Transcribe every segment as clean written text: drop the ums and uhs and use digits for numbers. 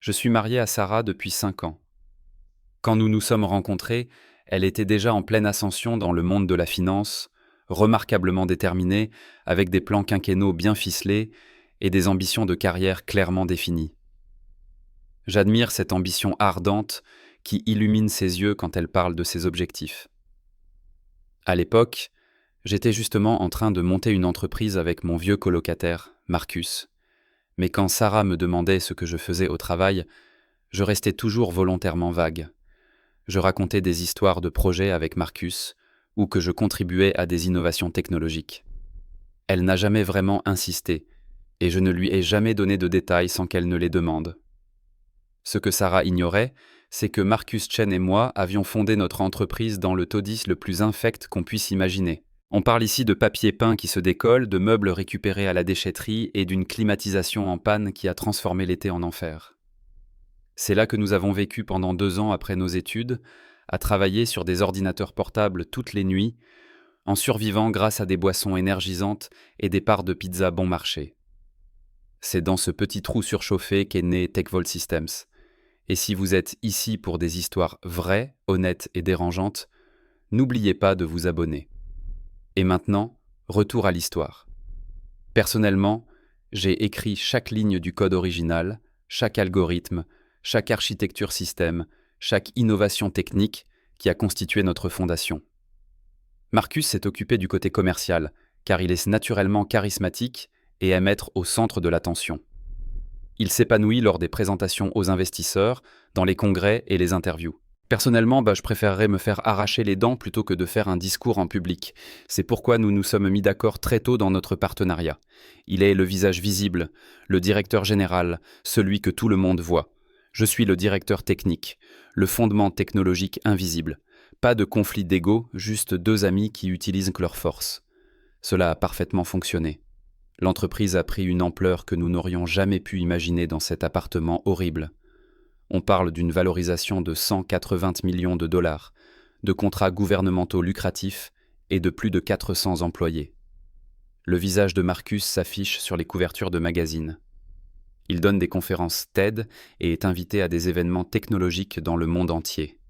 Je suis marié à Sarah depuis 5 ans. Quand nous nous sommes rencontrés, elle était déjà en pleine ascension dans le monde de la finance, remarquablement déterminée, avec des plans quinquennaux bien ficelés et des ambitions de carrière clairement définies. J'admire cette ambition ardente qui illumine ses yeux quand elle parle de ses objectifs. À l'époque, j'étais justement en train de monter une entreprise avec mon vieux colocataire, Marcus. Mais quand Sarah me demandait ce que je faisais au travail, je restais toujours volontairement vague. Je racontais des histoires de projets avec Marcus ou que je contribuais à des innovations technologiques. Elle n'a jamais vraiment insisté et je ne lui ai jamais donné de détails sans qu'elle ne les demande. Ce que Sarah ignorait, c'est que Marcus Chen et moi avions fondé notre entreprise dans le taudis le plus infect qu'on puisse imaginer. On parle ici de papier peint qui se décolle, de meubles récupérés à la déchetterie et d'une climatisation en panne qui a transformé l'été en enfer. C'est là que nous avons vécu pendant 2 ans après nos études, à travailler sur des ordinateurs portables toutes les nuits, en survivant grâce à des boissons énergisantes et des parts de pizza bon marché. C'est dans ce petit trou surchauffé qu'est né TechVault Systems. Et si vous êtes ici pour des histoires vraies, honnêtes et dérangeantes, n'oubliez pas de vous abonner. Et maintenant, retour à l'histoire. Personnellement, j'ai écrit chaque ligne du code original, chaque algorithme, chaque architecture système, chaque innovation technique qui a constitué notre fondation. Marcus s'est occupé du côté commercial, car il est naturellement charismatique et aime être au centre de l'attention. Il s'épanouit lors des présentations aux investisseurs, dans les congrès et les interviews. Personnellement, je préférerais me faire arracher les dents plutôt que de faire un discours en public. C'est pourquoi nous nous sommes mis d'accord très tôt dans notre partenariat. Il est le visage visible, le directeur général, celui que tout le monde voit. Je suis le directeur technique, le fondement technologique invisible. Pas de conflit d'ego, juste 2 amis qui utilisent leurs forces. Cela a parfaitement fonctionné. L'entreprise a pris une ampleur que nous n'aurions jamais pu imaginer dans cet appartement horrible. On parle d'une valorisation de 180 millions de dollars, de contrats gouvernementaux lucratifs et de plus de 400 employés. Le visage de Marcus s'affiche sur les couvertures de magazines. Il donne des conférences TED et est invité à des événements technologiques dans le monde entier.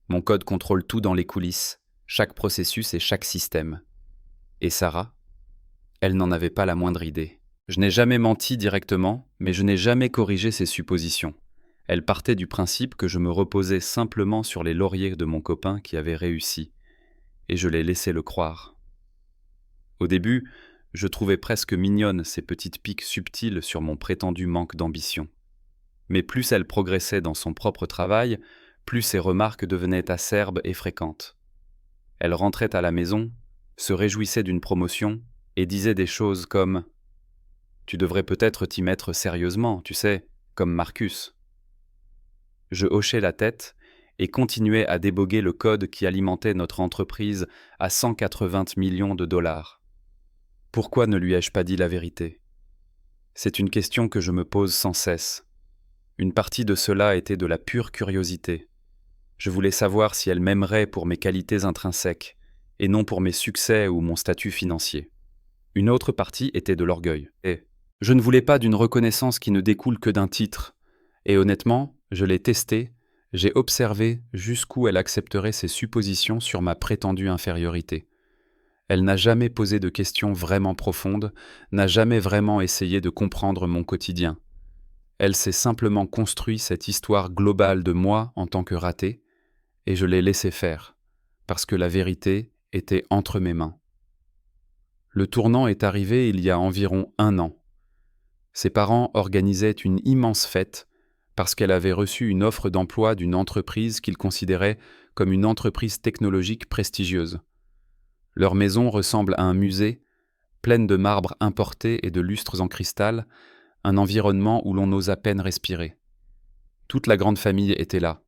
Mon code contrôle tout dans les coulisses, chaque processus et chaque système. Et Sarah ? Elle n'en avait pas la moindre idée. Je n'ai jamais menti directement, mais je n'ai jamais corrigé ses suppositions. Elle partait du principe que je me reposais simplement sur les lauriers de mon copain qui avait réussi, et je l'ai laissé le croire. Au début, je trouvais presque mignonnes ces petites piques subtiles sur mon prétendu manque d'ambition. Mais plus elle progressait dans son propre travail, plus ses remarques devenaient acerbes et fréquentes. Elle rentrait à la maison, se réjouissait d'une promotion et disait des choses comme « Tu devrais peut-être t'y mettre sérieusement, tu sais, comme Marcus ». Je hochais la tête et continuais à déboguer le code qui alimentait notre entreprise à 180 millions de dollars. Pourquoi ne lui ai-je pas dit la vérité ? C'est une question que je me pose sans cesse. Une partie de cela était de la pure curiosité. Je voulais savoir si elle m'aimerait pour mes qualités intrinsèques, et non pour mes succès ou mon statut financier. Une autre partie était de l'orgueil. Et je ne voulais pas d'une reconnaissance qui ne découle que d'un titre. Et honnêtement, je l'ai testée, j'ai observé jusqu'où elle accepterait ses suppositions sur ma prétendue infériorité. Elle n'a jamais posé de questions vraiment profondes, n'a jamais vraiment essayé de comprendre mon quotidien. Elle s'est simplement construit cette histoire globale de moi en tant que raté, et je l'ai laissé faire, parce que la vérité était entre mes mains. Le tournant est arrivé il y a environ 1 an. Ses parents organisaient une immense fête parce qu'elle avait reçu une offre d'emploi d'une entreprise qu'ils considéraient comme une entreprise technologique prestigieuse. Leur maison ressemble à un musée, pleine de marbre importé et de lustres en cristal, un environnement où l'on ose à peine respirer. Toute la grande famille était là,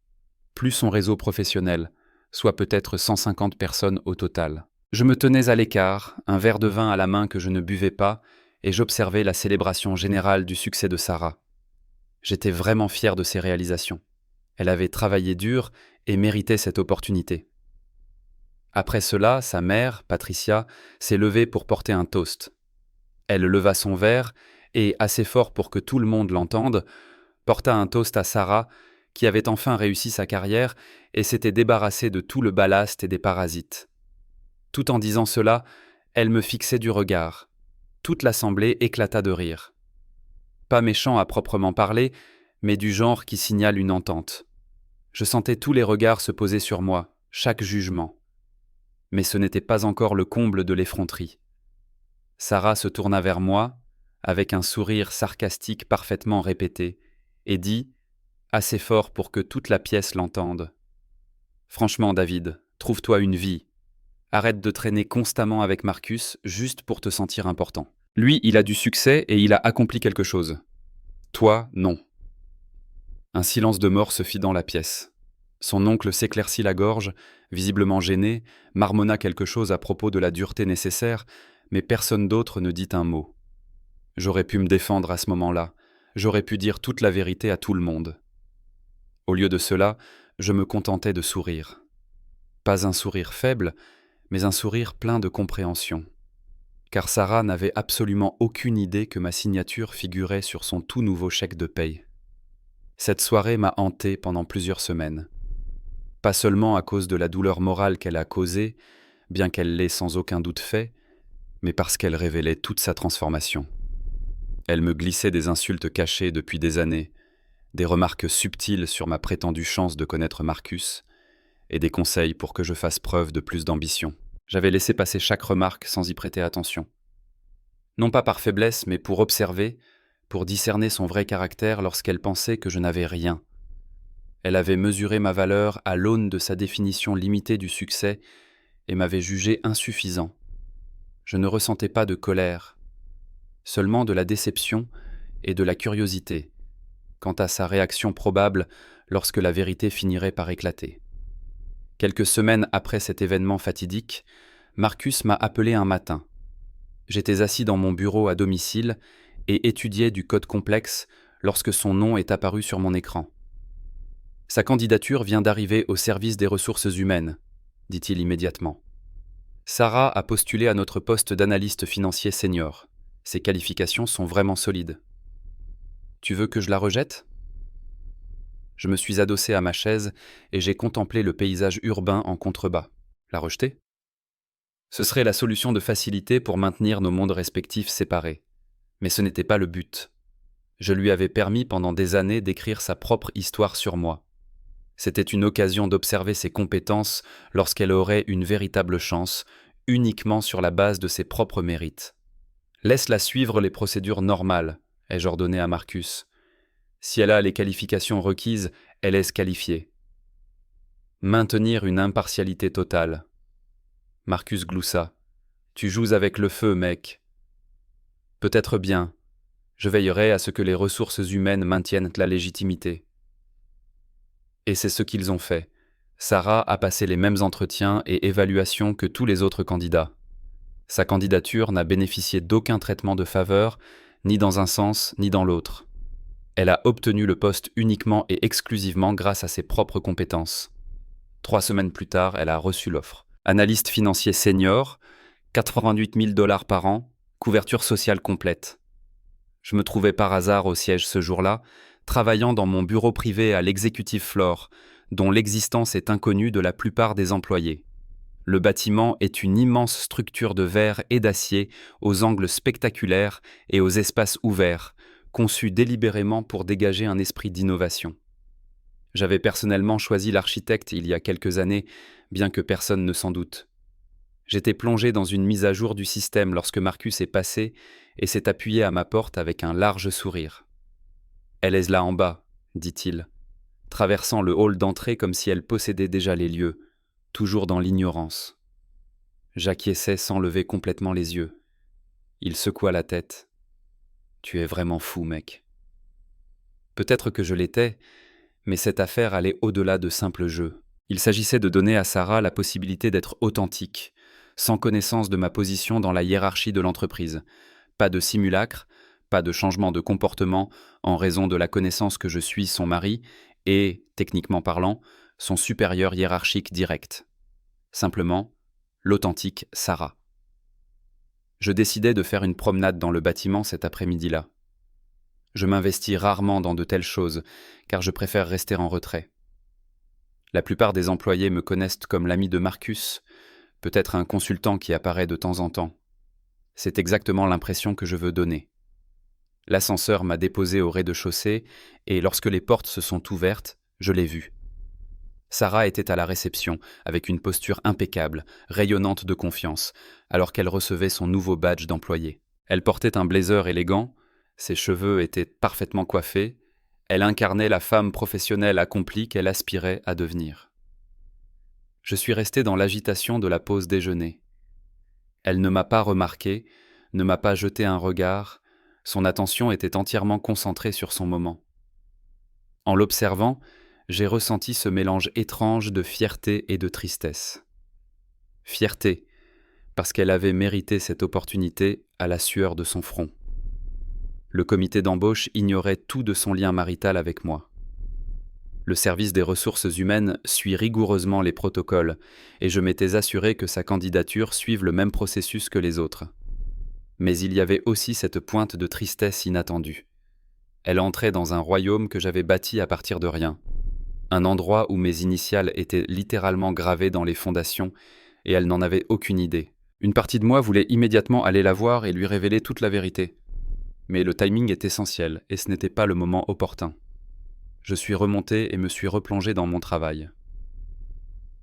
plus son réseau professionnel, soit peut-être 150 personnes au total. Je me tenais à l'écart, un verre de vin à la main que je ne buvais pas, et j'observais la célébration générale du succès de Sarah. J'étais vraiment fier de ses réalisations. Elle avait travaillé dur et méritait cette opportunité. Après cela, sa mère, Patricia, s'est levée pour porter un toast. Elle leva son verre et, assez fort pour que tout le monde l'entende, porta un toast à Sarah, qui avait enfin réussi sa carrière et s'était débarrassée de tout le ballast et des parasites. Tout en disant cela, elle me fixait du regard. Toute l'assemblée éclata de rire. Pas méchant à proprement parler, mais du genre qui signale une entente. Je sentais tous les regards se poser sur moi, chaque jugement. Mais ce n'était pas encore le comble de l'effronterie. Sarah se tourna vers moi, avec un sourire sarcastique parfaitement répété, et dit, assez fort pour que toute la pièce l'entende: « Franchement, David, trouve-toi une vie. Arrête de traîner constamment avec Marcus juste pour te sentir important. Lui, il a du succès et il a accompli quelque chose. Toi, non. » Un silence de mort se fit dans la pièce. Son oncle s'éclaircit la gorge, visiblement gêné, marmonna quelque chose à propos de la dureté nécessaire, mais personne d'autre ne dit un mot. J'aurais pu me défendre à ce moment-là, j'aurais pu dire toute la vérité à tout le monde. Au lieu de cela, je me contentais de sourire. Pas un sourire faible, mais un sourire plein de compréhension. Car Sarah n'avait absolument aucune idée que ma signature figurait sur son tout nouveau chèque de paye. Cette soirée m'a hanté pendant plusieurs semaines. Pas seulement à cause de la douleur morale qu'elle a causée, bien qu'elle l'ait sans aucun doute fait, mais parce qu'elle révélait toute sa transformation. Elle me glissait des insultes cachées depuis des années, des remarques subtiles sur ma prétendue chance de connaître Marcus, et des conseils pour que je fasse preuve de plus d'ambition. J'avais laissé passer chaque remarque sans y prêter attention. Non pas par faiblesse, mais pour observer, pour discerner son vrai caractère lorsqu'elle pensait que je n'avais rien. Elle avait mesuré ma valeur à l'aune de sa définition limitée du succès et m'avait jugé insuffisant. Je ne ressentais pas de colère, seulement de la déception et de la curiosité quant à sa réaction probable lorsque la vérité finirait par éclater. Quelques semaines après cet événement fatidique, Marcus m'a appelé un matin. J'étais assis dans mon bureau à domicile et étudiais du code complexe lorsque son nom est apparu sur mon écran. « Sa candidature vient d'arriver au service des ressources humaines », dit-il immédiatement. « Sarah a postulé à notre poste d'analyste financier senior. Ses qualifications sont vraiment solides. Tu veux que je la rejette ?» Je me suis adossé à ma chaise et j'ai contemplé le paysage urbain en contrebas. La rejeter ? Ce serait la solution de facilité pour maintenir nos mondes respectifs séparés. Mais ce n'était pas le but. Je lui avais permis pendant des années d'écrire sa propre histoire sur moi. C'était une occasion d'observer ses compétences lorsqu'elle aurait une véritable chance, uniquement sur la base de ses propres mérites. « Laisse-la suivre les procédures normales », ai-je ordonné à Marcus. Si elle a les qualifications requises, elle est qualifiée. Maintenir une impartialité totale. Marcus gloussa. « Tu joues avec le feu, mec. » « Peut-être bien. Je veillerai à ce que les ressources humaines maintiennent la légitimité. » Et c'est ce qu'ils ont fait. Sarah a passé les mêmes entretiens et évaluations que tous les autres candidats. Sa candidature n'a bénéficié d'aucun traitement de faveur, ni dans un sens, ni dans l'autre. Elle a obtenu le poste uniquement et exclusivement grâce à ses propres compétences. 3 semaines plus tard, elle a reçu l'offre. Analyste financier senior, 88 000 $ par an, couverture sociale complète. Je me trouvais par hasard au siège ce jour-là, travaillant dans mon bureau privé à l'executive floor, dont l'existence est inconnue de la plupart des employés. Le bâtiment est une immense structure de verre et d'acier aux angles spectaculaires et aux espaces ouverts, conçue délibérément pour dégager un esprit d'innovation. J'avais personnellement choisi l'architecte il y a quelques années, bien que personne ne s'en doute. J'étais plongé dans une mise à jour du système lorsque Marcus est passé et s'est appuyé à ma porte avec un large sourire. « Elle est là en bas », dit-il, traversant le hall d'entrée comme si elle possédait déjà les lieux, toujours dans l'ignorance. J'acquiesçais sans lever complètement les yeux. Il secoua la tête. « Tu es vraiment fou, mec. » Peut-être que je l'étais, mais cette affaire allait au-delà de simples jeux. Il s'agissait de donner à Sarah la possibilité d'être authentique, sans connaissance de ma position dans la hiérarchie de l'entreprise. Pas de simulacre, pas de changement de comportement en raison de la connaissance que je suis son mari et, techniquement parlant, son supérieur hiérarchique direct. Simplement, l'authentique Sarah. Je décidai de faire une promenade dans le bâtiment cet après-midi-là. Je m'investis rarement dans de telles choses, car je préfère rester en retrait. La plupart des employés me connaissent comme l'ami de Marcus, peut-être un consultant qui apparaît de temps en temps. C'est exactement l'impression que je veux donner. L'ascenseur m'a déposé au rez-de-chaussée, et lorsque les portes se sont ouvertes, je l'ai vue. Sarah était à la réception, avec une posture impeccable, rayonnante de confiance, alors qu'elle recevait son nouveau badge d'employé. Elle portait un blazer élégant, ses cheveux étaient parfaitement coiffés, elle incarnait la femme professionnelle accomplie qu'elle aspirait à devenir. Je suis resté dans l'agitation de la pause déjeuner. Elle ne m'a pas remarqué, ne m'a pas jeté un regard, son attention était entièrement concentrée sur son moment. En l'observant, j'ai ressenti ce mélange étrange de fierté et de tristesse. Fierté, parce qu'elle avait mérité cette opportunité à la sueur de son front. Le comité d'embauche ignorait tout de son lien marital avec moi. Le service des ressources humaines suit rigoureusement les protocoles, et je m'étais assuré que sa candidature suive le même processus que les autres. Mais il y avait aussi cette pointe de tristesse inattendue. Elle entrait dans un royaume que j'avais bâti à partir de rien. Un endroit où mes initiales étaient littéralement gravées dans les fondations, et elle n'en avait aucune idée. Une partie de moi voulait immédiatement aller la voir et lui révéler toute la vérité. Mais le timing est essentiel, et ce n'était pas le moment opportun. Je suis remonté et me suis replongé dans mon travail.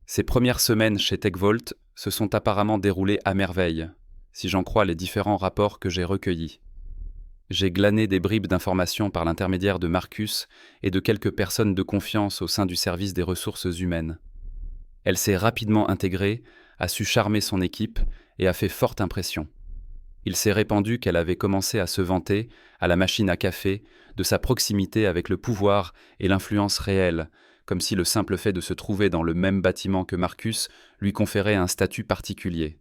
Ces premières semaines chez TechVault se sont apparemment déroulées à merveille, si j'en crois les différents rapports que j'ai recueillis. J'ai glané des bribes d'informations par l'intermédiaire de Marcus et de quelques personnes de confiance au sein du service des ressources humaines. Elle s'est rapidement intégrée, a su charmer son équipe et a fait forte impression. Il s'est répandu qu'elle avait commencé à se vanter, à la machine à café, de sa proximité avec le pouvoir et l'influence réelle, comme si le simple fait de se trouver dans le même bâtiment que Marcus lui conférait un statut particulier.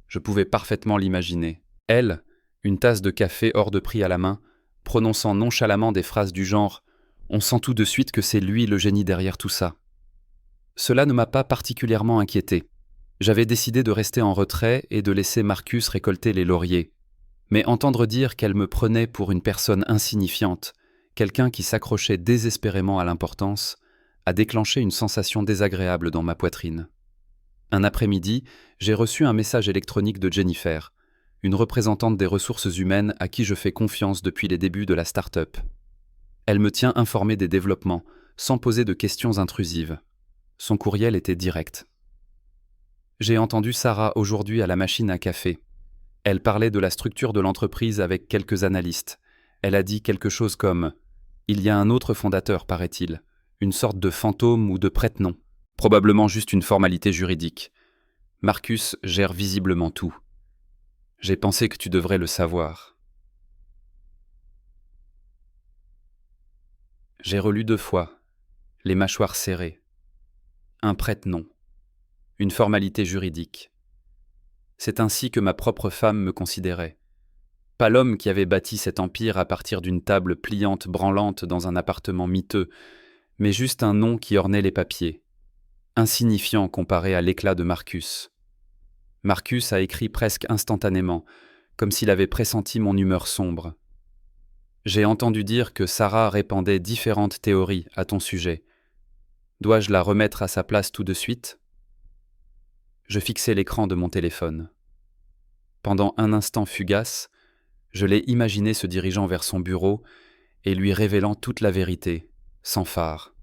Je pouvais parfaitement l'imaginer. Elle, une tasse de café hors de prix à la main, prononçant nonchalamment des phrases du genre « On sent tout de suite que c'est lui le génie derrière tout ça ». Cela ne m'a pas particulièrement inquiété. J'avais décidé de rester en retrait et de laisser Marcus récolter les lauriers. Mais entendre dire qu'elle me prenait pour une personne insignifiante, quelqu'un qui s'accrochait désespérément à l'importance, a déclenché une sensation désagréable dans ma poitrine. Un après-midi, j'ai reçu un message électronique de Jennifer, une représentante des ressources humaines à qui je fais confiance depuis les débuts de la start-up. Elle me tient informé des développements, sans poser de questions intrusives. Son courriel était direct. J'ai entendu Sarah aujourd'hui à la machine à café. Elle parlait de la structure de l'entreprise avec quelques analystes. Elle a dit quelque chose comme « Il y a un autre fondateur, paraît-il, une sorte de fantôme ou de prête-nom, probablement juste une formalité juridique. Marcus gère visiblement tout. J'ai pensé que tu devrais le savoir. » J'ai relu 2 fois, les mâchoires serrées. Un prête-nom. Une formalité juridique. C'est ainsi que ma propre femme me considérait. Pas l'homme qui avait bâti cet empire à partir d'une table pliante branlante dans un appartement miteux, mais juste un nom qui ornait les papiers, insignifiant comparé à l'éclat de Marcus. Marcus a écrit presque instantanément, comme s'il avait pressenti mon humeur sombre. J'ai entendu dire que Sarah répandait différentes théories à ton sujet. Dois-je la remettre à sa place tout de suite ? Je fixai l'écran de mon téléphone. Pendant un instant fugace, je l'ai imaginé se dirigeant vers son bureau et lui révélant toute la vérité, sans phare.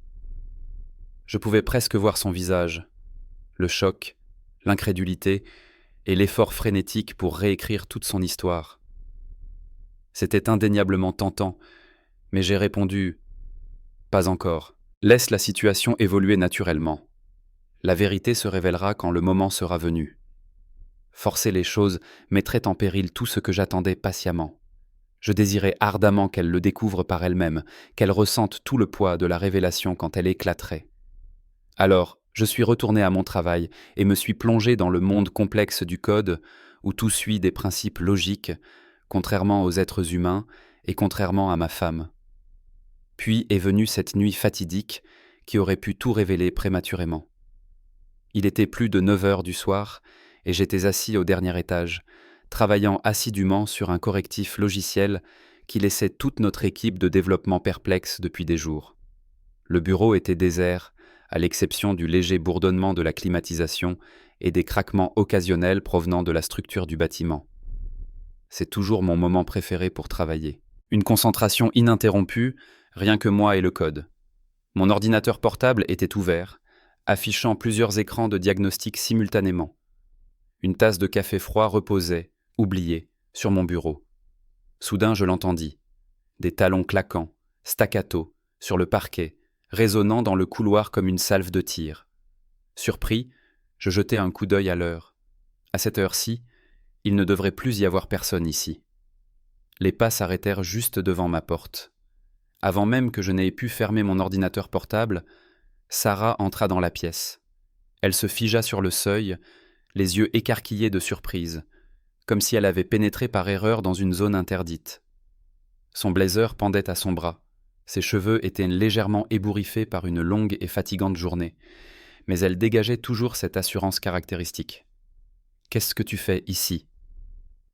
Je pouvais presque voir son visage, le choc, l'incrédulité et l'effort frénétique pour réécrire toute son histoire. C'était indéniablement tentant, mais j'ai répondu « Pas encore. Laisse la situation évoluer naturellement. La vérité se révélera quand le moment sera venu. » Forcer les choses mettrait en péril tout ce que j'attendais patiemment. Je désirais ardemment qu'elle le découvre par elle-même, qu'elle ressente tout le poids de la révélation quand elle éclaterait. Alors, je suis retourné à mon travail et me suis plongé dans le monde complexe du code, où tout suit des principes logiques, contrairement aux êtres humains et contrairement à ma femme. Puis est venue cette nuit fatidique qui aurait pu tout révéler prématurément. Il était plus de 9 heures du soir et j'étais assis au dernier étage, travaillant assidûment sur un correctif logiciel qui laissait toute notre équipe de développement perplexe depuis des jours. Le bureau était désert, à l'exception du léger bourdonnement de la climatisation et des craquements occasionnels provenant de la structure du bâtiment. C'est toujours mon moment préféré pour travailler. Une concentration ininterrompue, rien que moi et le code. Mon ordinateur portable était ouvert, affichant plusieurs écrans de diagnostic simultanément. Une tasse de café froid reposait, oubliée, sur mon bureau. Soudain, je l'entendis. Des talons claquants, staccato, sur le parquet, résonnant dans le couloir comme une salve de tir. Surpris, je jetai un coup d'œil à l'heure. À cette heure-ci, il ne devrait plus y avoir personne ici. Les pas s'arrêtèrent juste devant ma porte. Avant même que je n'aie pu fermer mon ordinateur portable, Sarah entra dans la pièce. Elle se figea sur le seuil, les yeux écarquillés de surprise, comme si elle avait pénétré par erreur dans une zone interdite. Son blazer pendait à son bras. Ses cheveux étaient légèrement ébouriffés par une longue et fatigante journée, mais elle dégageait toujours cette assurance caractéristique. « Qu'est-ce que tu fais ici ?»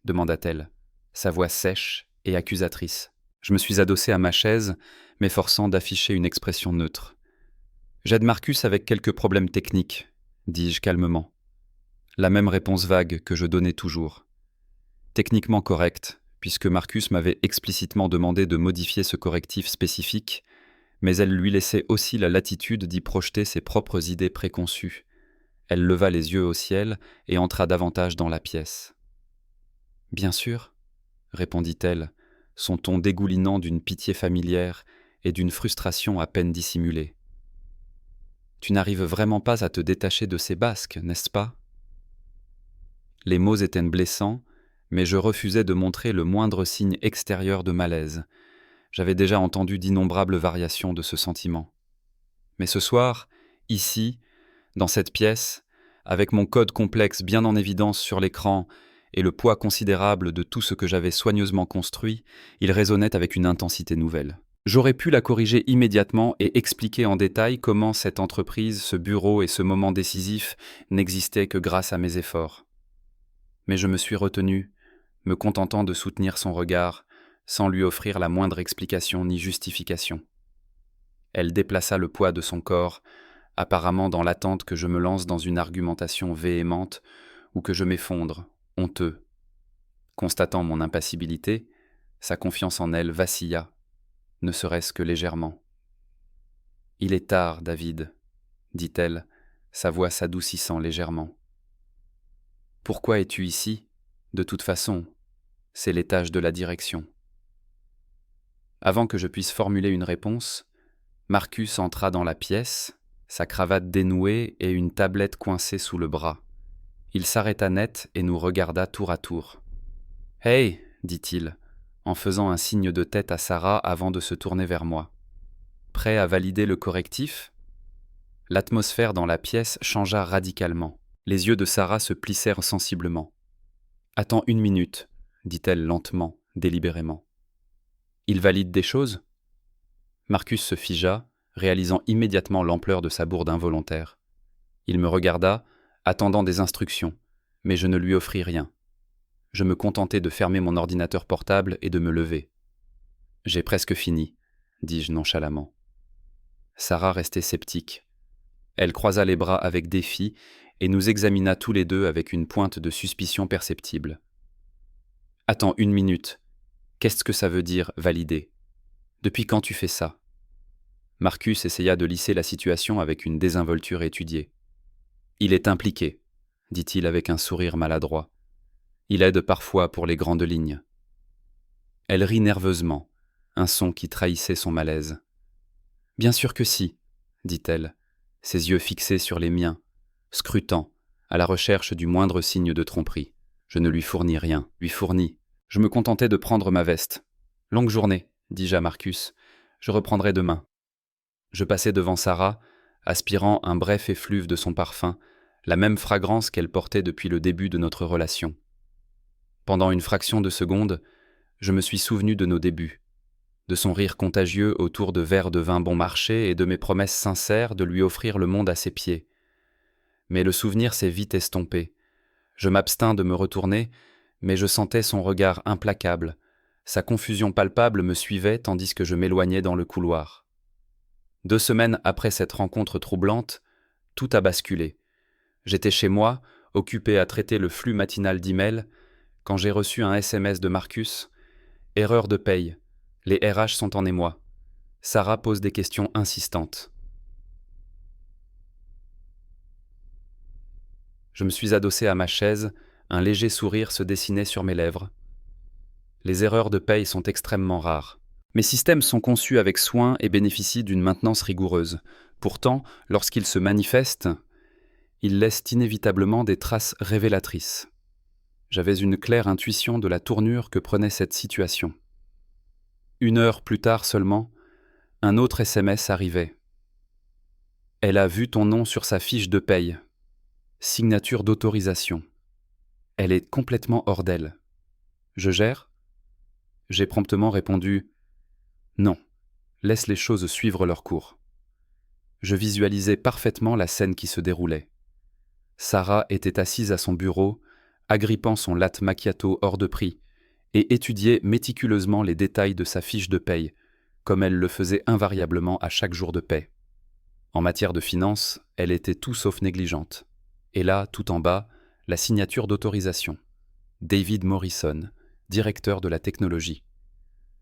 demanda-t-elle, sa voix sèche et accusatrice. Je me suis adossé à ma chaise, m'efforçant d'afficher une expression neutre. « J'aide Marcus avec quelques problèmes techniques, » dis-je calmement. La même réponse vague que je donnais toujours. Techniquement correcte, puisque Marcus m'avait explicitement demandé de modifier ce correctif spécifique, mais elle lui laissait aussi la latitude d'y projeter ses propres idées préconçues. Elle leva les yeux au ciel et entra davantage dans la pièce. « Bien sûr, » répondit-elle, son ton dégoulinant d'une pitié familière et d'une frustration à peine dissimulée. « Tu n'arrives vraiment pas à te détacher de ces basques, n'est-ce pas ?» Les mots étaient blessants, mais je refusais de montrer le moindre signe extérieur de malaise. J'avais déjà entendu d'innombrables variations de ce sentiment. Mais ce soir, ici, dans cette pièce, avec mon code complexe bien en évidence sur l'écran et le poids considérable de tout ce que j'avais soigneusement construit, il résonnait avec une intensité nouvelle. J'aurais pu la corriger immédiatement et expliquer en détail comment cette entreprise, ce bureau et ce moment décisif n'existaient que grâce à mes efforts. Mais je me suis retenu, me contentant de soutenir son regard, sans lui offrir la moindre explication ni justification. Elle déplaça le poids de son corps, apparemment dans l'attente que je me lance dans une argumentation véhémente ou que je m'effondre, honteux. Constatant mon impassibilité, sa confiance en elle vacilla, ne serait-ce que légèrement. « Il est tard, David, » dit-elle, sa voix s'adoucissant légèrement. « Pourquoi es-tu ici ? De toute façon, c'est l'étage de la direction. » Avant que je puisse formuler une réponse, Marcus entra dans la pièce, sa cravate dénouée et une tablette coincée sous le bras. Il s'arrêta net et nous regarda tour à tour. « Hey !» dit-il, en faisant un signe de tête à Sarah avant de se tourner vers moi. « Prêt à valider le correctif ?» L'atmosphère dans la pièce changea radicalement. Les yeux de Sarah se plissèrent sensiblement. « Attends 1 minute, » dit-elle lentement, délibérément. « Il valide des choses ?» Marcus se figea, réalisant immédiatement l'ampleur de sa bourde involontaire. Il me regarda, attendant des instructions, mais je ne lui offris rien. Je me contentai de fermer mon ordinateur portable et de me lever. « J'ai presque fini, » dis-je nonchalamment. Sarah restait sceptique. Elle croisa les bras avec défi et nous examina tous les deux avec une pointe de suspicion perceptible. « Attends 1 minute. Qu'est-ce que ça veut dire, valider ? Depuis quand tu fais ça ?» Marcus essaya de lisser la situation avec une désinvolture étudiée. « Il est impliqué, » dit-il avec un sourire maladroit. « Il aide parfois pour les grandes lignes. » Elle rit nerveusement, un son qui trahissait son malaise. « Bien sûr que si, » dit-elle, ses yeux fixés sur les miens, scrutant, à la recherche du moindre signe de tromperie. Je ne lui fournis rien, lui fournis. Je me contentais de prendre ma veste. « Longue journée, » dis-je à Marcus. « Je reprendrai demain. » Je passai devant Sarah, aspirant un bref effluve de son parfum, la même fragrance qu'elle portait depuis le début de notre relation. Pendant une fraction de seconde, je me suis souvenu de nos débuts, de son rire contagieux autour de verres de vin bon marché et de mes promesses sincères de lui offrir le monde à ses pieds. Mais le souvenir s'est vite estompé. Je m'abstins de me retourner, mais je sentais son regard implacable, Sa confusion palpable me suivait tandis que je m'éloignais dans le couloir. 2 semaines après cette rencontre troublante, tout a basculé. J'étais chez moi, occupé à traiter le flux matinal d'emails, quand j'ai reçu un SMS de Marcus. Erreur de paye. Les RH sont en émoi. Sarah pose des questions insistantes. Je me suis adossé à ma chaise, un léger sourire se dessinait sur mes lèvres. Les erreurs de paye sont extrêmement rares. Mes systèmes sont conçus avec soin et bénéficient d'une maintenance rigoureuse. Pourtant, lorsqu'ils se manifestent, ils laissent inévitablement des traces révélatrices. J'avais une claire intuition de la tournure que prenait cette situation. 1 heure plus tard seulement, un autre SMS arrivait. Elle a vu ton nom sur sa fiche de paye. Signature d'autorisation. Elle est complètement hors d'elle. Je gère ? J'ai promptement répondu « Non, laisse les choses suivre leur cours ». Je visualisais parfaitement la scène qui se déroulait. Sarah était assise à son bureau, agrippant son latte macchiato hors de prix, et étudiait méticuleusement les détails de sa fiche de paye, comme elle le faisait invariablement à chaque jour de paie. En matière de finances, elle était tout sauf négligente. Et là, tout en bas, la signature d'autorisation. David Morrison, directeur de la technologie.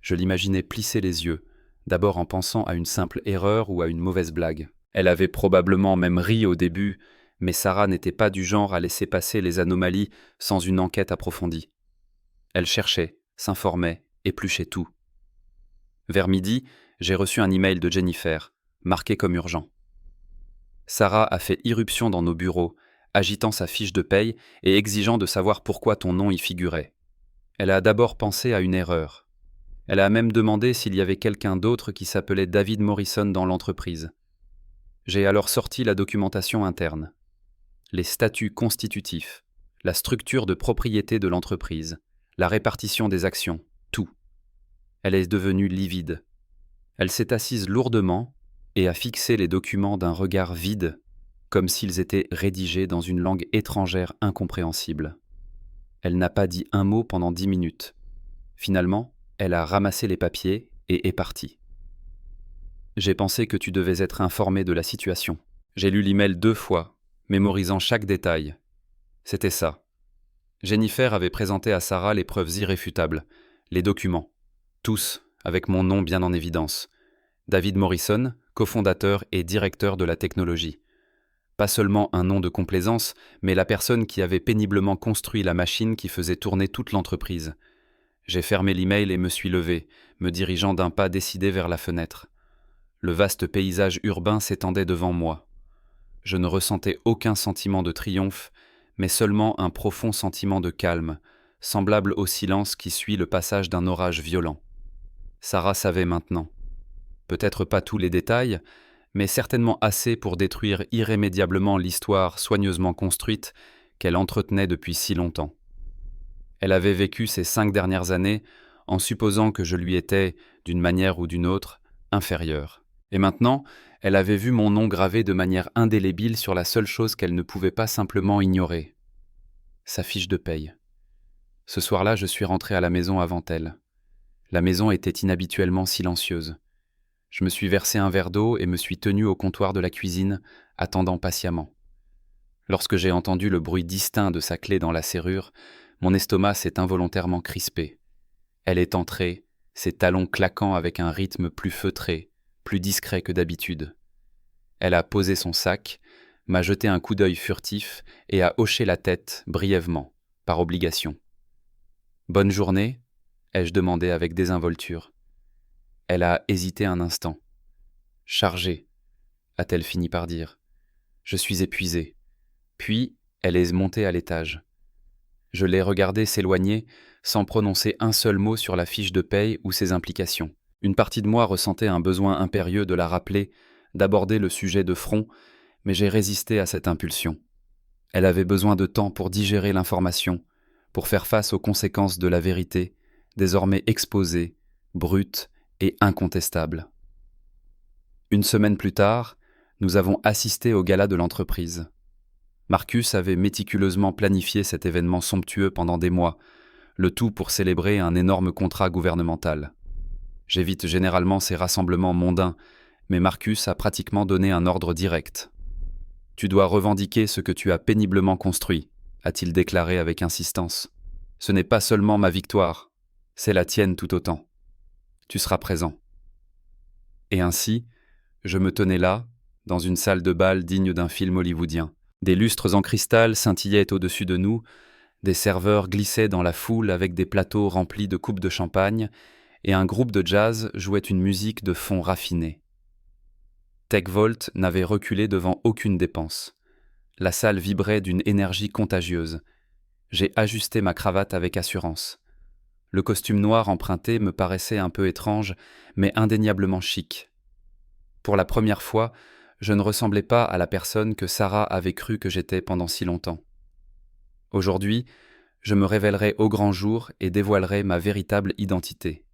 Je l'imaginais plisser les yeux, d'abord en pensant à une simple erreur ou à une mauvaise blague. Elle avait probablement même ri au début, mais Sarah n'était pas du genre à laisser passer les anomalies sans une enquête approfondie. Elle cherchait, s'informait, épluchait tout. Vers midi, j'ai reçu un email de Jennifer, marqué comme urgent. Sarah a fait irruption dans nos bureaux, agitant sa fiche de paye et exigeant de savoir pourquoi ton nom y figurait. Elle a d'abord pensé à une erreur. Elle a même demandé s'il y avait quelqu'un d'autre qui s'appelait David Morrison dans l'entreprise. J'ai alors sorti la documentation interne. Les statuts constitutifs, la structure de propriété de l'entreprise, la répartition des actions, tout. Elle est devenue livide. Elle s'est assise lourdement et a fixé les documents d'un regard vide, comme s'ils étaient rédigés dans une langue étrangère incompréhensible. Elle n'a pas dit un mot pendant 10 minutes. Finalement, elle a ramassé les papiers et est partie. J'ai pensé que tu devais être informé de la situation. J'ai lu l'email 2 fois, mémorisant chaque détail. C'était ça. Jennifer avait présenté à Sarah les preuves irréfutables, les documents, tous avec mon nom bien en évidence. David Morrison, cofondateur et directeur de la technologie. Pas seulement un nom de complaisance, mais la personne qui avait péniblement construit la machine qui faisait tourner toute l'entreprise. J'ai fermé l'email et me suis levé, me dirigeant d'un pas décidé vers la fenêtre. Le vaste paysage urbain s'étendait devant moi. Je ne ressentais aucun sentiment de triomphe, mais seulement un profond sentiment de calme, semblable au silence qui suit le passage d'un orage violent. Sarah savait maintenant. Peut-être pas tous les détails, mais certainement assez pour détruire irrémédiablement l'histoire soigneusement construite qu'elle entretenait depuis si longtemps. Elle avait vécu ces 5 dernières années en supposant que je lui étais, d'une manière ou d'une autre, inférieur. Et maintenant, elle avait vu mon nom gravé de manière indélébile sur la seule chose qu'elle ne pouvait pas simplement ignorer. Sa fiche de paye. Ce soir-là, je suis rentré à la maison avant elle. La maison était inhabituellement silencieuse. Je me suis versé un verre d'eau et me suis tenu au comptoir de la cuisine, attendant patiemment. Lorsque j'ai entendu le bruit distinct de sa clé dans la serrure, mon estomac s'est involontairement crispé. Elle est entrée, ses talons claquant avec un rythme plus feutré, plus discret que d'habitude. Elle a posé son sac, m'a jeté un coup d'œil furtif et a hoché la tête brièvement, par obligation. « Bonne journée ?» ai-je demandé avec désinvolture. Elle a hésité un instant. « Chargée », a-t-elle fini par dire. « Je suis épuisée. » Puis, elle est montée à l'étage. Je l'ai regardée s'éloigner, sans prononcer un seul mot sur la fiche de paye ou ses implications. Une partie de moi ressentait un besoin impérieux de la rappeler, d'aborder le sujet de front, mais j'ai résisté à cette impulsion. Elle avait besoin de temps pour digérer l'information, pour faire face aux conséquences de la vérité, désormais exposée, brute et incontestable. 1 semaine plus tard, nous avons assisté au gala de l'entreprise. Marcus avait méticuleusement planifié cet événement somptueux pendant des mois, le tout pour célébrer un énorme contrat gouvernemental. J'évite généralement ces rassemblements mondains, mais Marcus a pratiquement donné un ordre direct. « Tu dois revendiquer ce que tu as péniblement construit », a-t-il déclaré avec insistance. « Ce n'est pas seulement ma victoire, c'est la tienne tout autant. Tu seras présent. » Et ainsi, je me tenais là, dans une salle de bal digne d'un film hollywoodien. Des lustres en cristal scintillaient au-dessus de nous, des serveurs glissaient dans la foule avec des plateaux remplis de coupes de champagne, et un groupe de jazz jouait une musique de fond raffinée. TechVault n'avait reculé devant aucune dépense. La salle vibrait d'une énergie contagieuse. J'ai ajusté ma cravate avec assurance. Le costume noir emprunté me paraissait un peu étrange, mais indéniablement chic. Pour la première fois, je ne ressemblais pas à la personne que Sarah avait cru que j'étais pendant si longtemps. Aujourd'hui, je me révélerai au grand jour et dévoilerai ma véritable identité.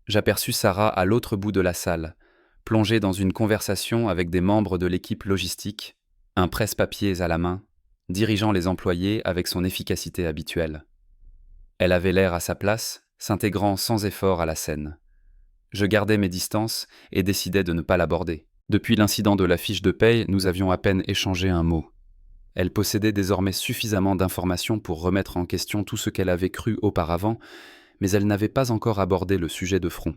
J'aperçus Sarah à l'autre bout de la salle, plongée dans une conversation avec des membres de l'équipe logistique, un presse-papiers à la main, dirigeant les employés avec son efficacité habituelle. Elle avait l'air à sa place, s'intégrant sans effort à la scène. Je gardais mes distances et décidai de ne pas l'aborder. Depuis l'incident de la fiche de paye, nous avions à peine échangé un mot. Elle possédait désormais suffisamment d'informations pour remettre en question tout ce qu'elle avait cru auparavant, mais elle n'avait pas encore abordé le sujet de front.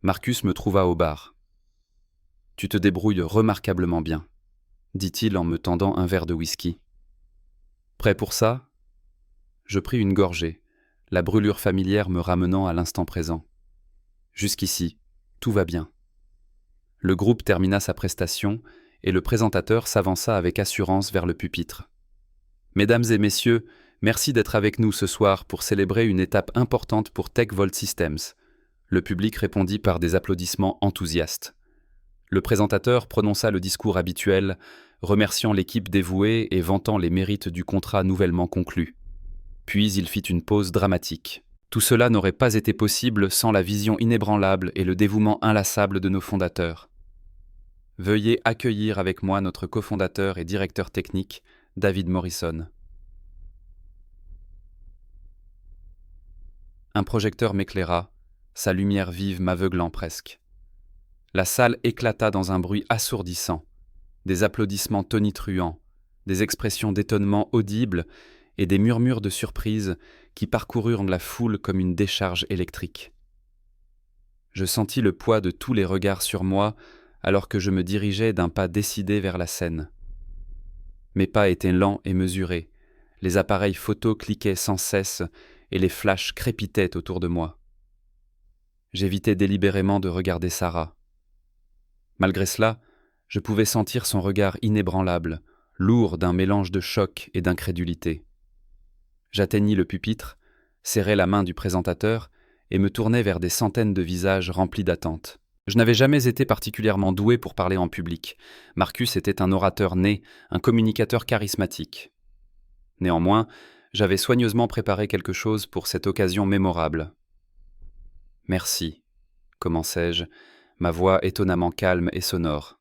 Marcus me trouva au bar. « Tu te débrouilles remarquablement bien », dit-il en me tendant un verre de whisky. « Prêt pour ça ?» Je pris une gorgée, la brûlure familière me ramenant à l'instant présent. Jusqu'ici, tout va bien. Le groupe termina sa prestation et le présentateur s'avança avec assurance vers le pupitre. « Mesdames et messieurs, merci d'être avec nous ce soir pour célébrer une étape importante pour TechVault Systems. » Le public répondit par des applaudissements enthousiastes. Le présentateur prononça le discours habituel, remerciant l'équipe dévouée et vantant les mérites du contrat nouvellement conclu. Puis il fit une pause dramatique. Tout cela n'aurait pas été possible sans la vision inébranlable et le dévouement inlassable de nos fondateurs. Veuillez accueillir avec moi notre cofondateur et directeur technique, David Morrison. Un projecteur m'éclaira, sa lumière vive m'aveuglant presque. La salle éclata dans un bruit assourdissant, des applaudissements tonitruants, des expressions d'étonnement audibles et des murmures de surprise qui parcoururent la foule comme une décharge électrique. Je sentis le poids de tous les regards sur moi alors que je me dirigeais d'un pas décidé vers la scène. Mes pas étaient lents et mesurés, les appareils photo cliquaient sans cesse et les flashs crépitaient autour de moi. J'évitais délibérément de regarder Sarah. Malgré cela, je pouvais sentir son regard inébranlable, lourd d'un mélange de choc et d'incrédulité. J'atteignis le pupitre, serrai la main du présentateur et me tournai vers des centaines de visages remplis d'attente. Je n'avais jamais été particulièrement doué pour parler en public. Marcus était un orateur né, un communicateur charismatique. Néanmoins, j'avais soigneusement préparé quelque chose pour cette occasion mémorable. « Merci », commençai-je, ma voix étonnamment calme et sonore.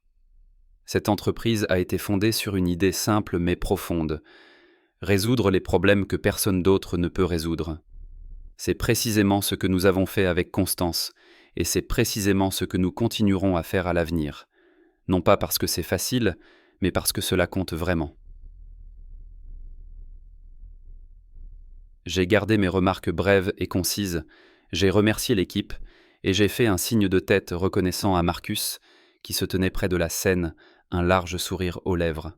Cette entreprise a été fondée sur une idée simple mais profonde. Résoudre les problèmes que personne d'autre ne peut résoudre. C'est précisément ce que nous avons fait avec constance, et c'est précisément ce que nous continuerons à faire à l'avenir. Non pas parce que c'est facile, mais parce que cela compte vraiment. J'ai gardé mes remarques brèves et concises, j'ai remercié l'équipe, et j'ai fait un signe de tête reconnaissant à Marcus, qui se tenait près de la scène, un large sourire aux lèvres.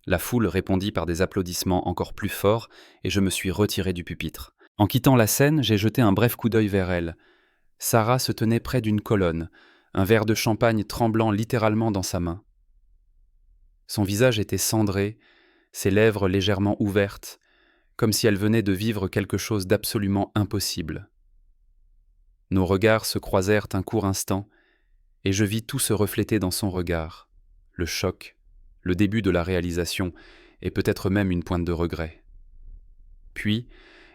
La foule répondit par des applaudissements encore plus forts, et je me suis retiré du pupitre. En quittant la scène, j'ai jeté un bref coup d'œil vers elle. Sarah se tenait près d'une colonne, un verre de champagne tremblant littéralement dans sa main. Son visage était cendré, ses lèvres légèrement ouvertes, comme si elle venait de vivre quelque chose d'absolument impossible. Nos regards se croisèrent un court instant, et je vis tout se refléter dans son regard, le choc, le début de la réalisation, et peut-être même une pointe de regret. Puis,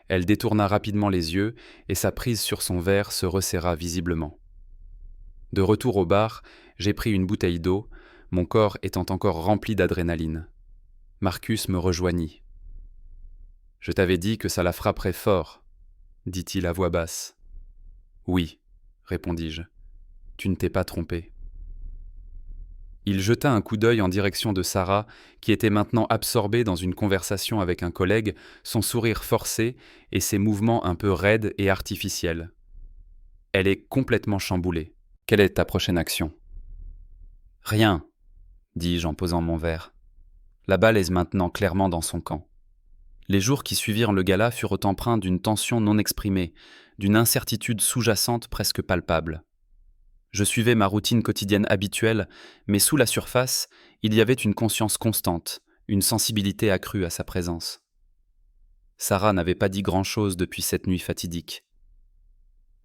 elle détourna rapidement les yeux, et sa prise sur son verre se resserra visiblement. De retour au bar, j'ai pris une bouteille d'eau, mon corps étant encore rempli d'adrénaline. Marcus me rejoignit. Je t'avais dit que ça la frapperait fort, dit-il à voix basse. Oui, répondis-je. Tu ne t'es pas trompé. Il jeta un coup d'œil en direction de Sarah, qui était maintenant absorbée dans une conversation avec un collègue, son sourire forcé et ses mouvements un peu raides et artificiels. Elle est complètement chamboulée. Quelle est ta prochaine action ? Rien, dis-je en posant mon verre. La balle est maintenant clairement dans son camp. Les jours qui suivirent le gala furent empreints d'une tension non exprimée, d'une incertitude sous-jacente presque palpable. Je suivais ma routine quotidienne habituelle, mais sous la surface, il y avait une conscience constante, une sensibilité accrue à sa présence. Sarah n'avait pas dit grand-chose depuis cette nuit fatidique.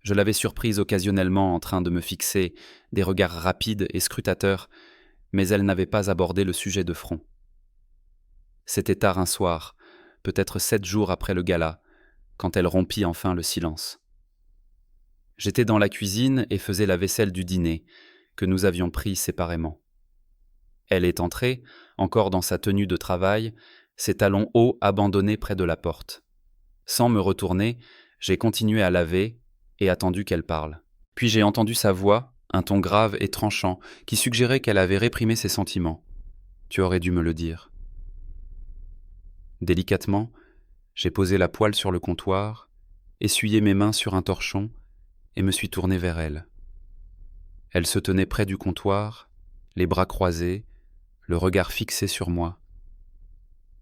Je l'avais surprise occasionnellement en train de me fixer des regards rapides et scrutateurs, mais elle n'avait pas abordé le sujet de front. C'était tard un soir, peut-être 7 jours après le gala, quand elle rompit enfin le silence. J'étais dans la cuisine et faisais la vaisselle du dîner, que nous avions pris séparément. Elle est entrée, encore dans sa tenue de travail, ses talons hauts abandonnés près de la porte. Sans me retourner, j'ai continué à laver et attendu qu'elle parle. Puis j'ai entendu sa voix, un ton grave et tranchant, qui suggérait qu'elle avait réprimé ses sentiments. Tu aurais dû me le dire. Délicatement, j'ai posé la poêle sur le comptoir, essuyé mes mains sur un torchon et me suis tourné vers elle. Elle se tenait près du comptoir, les bras croisés, le regard fixé sur moi.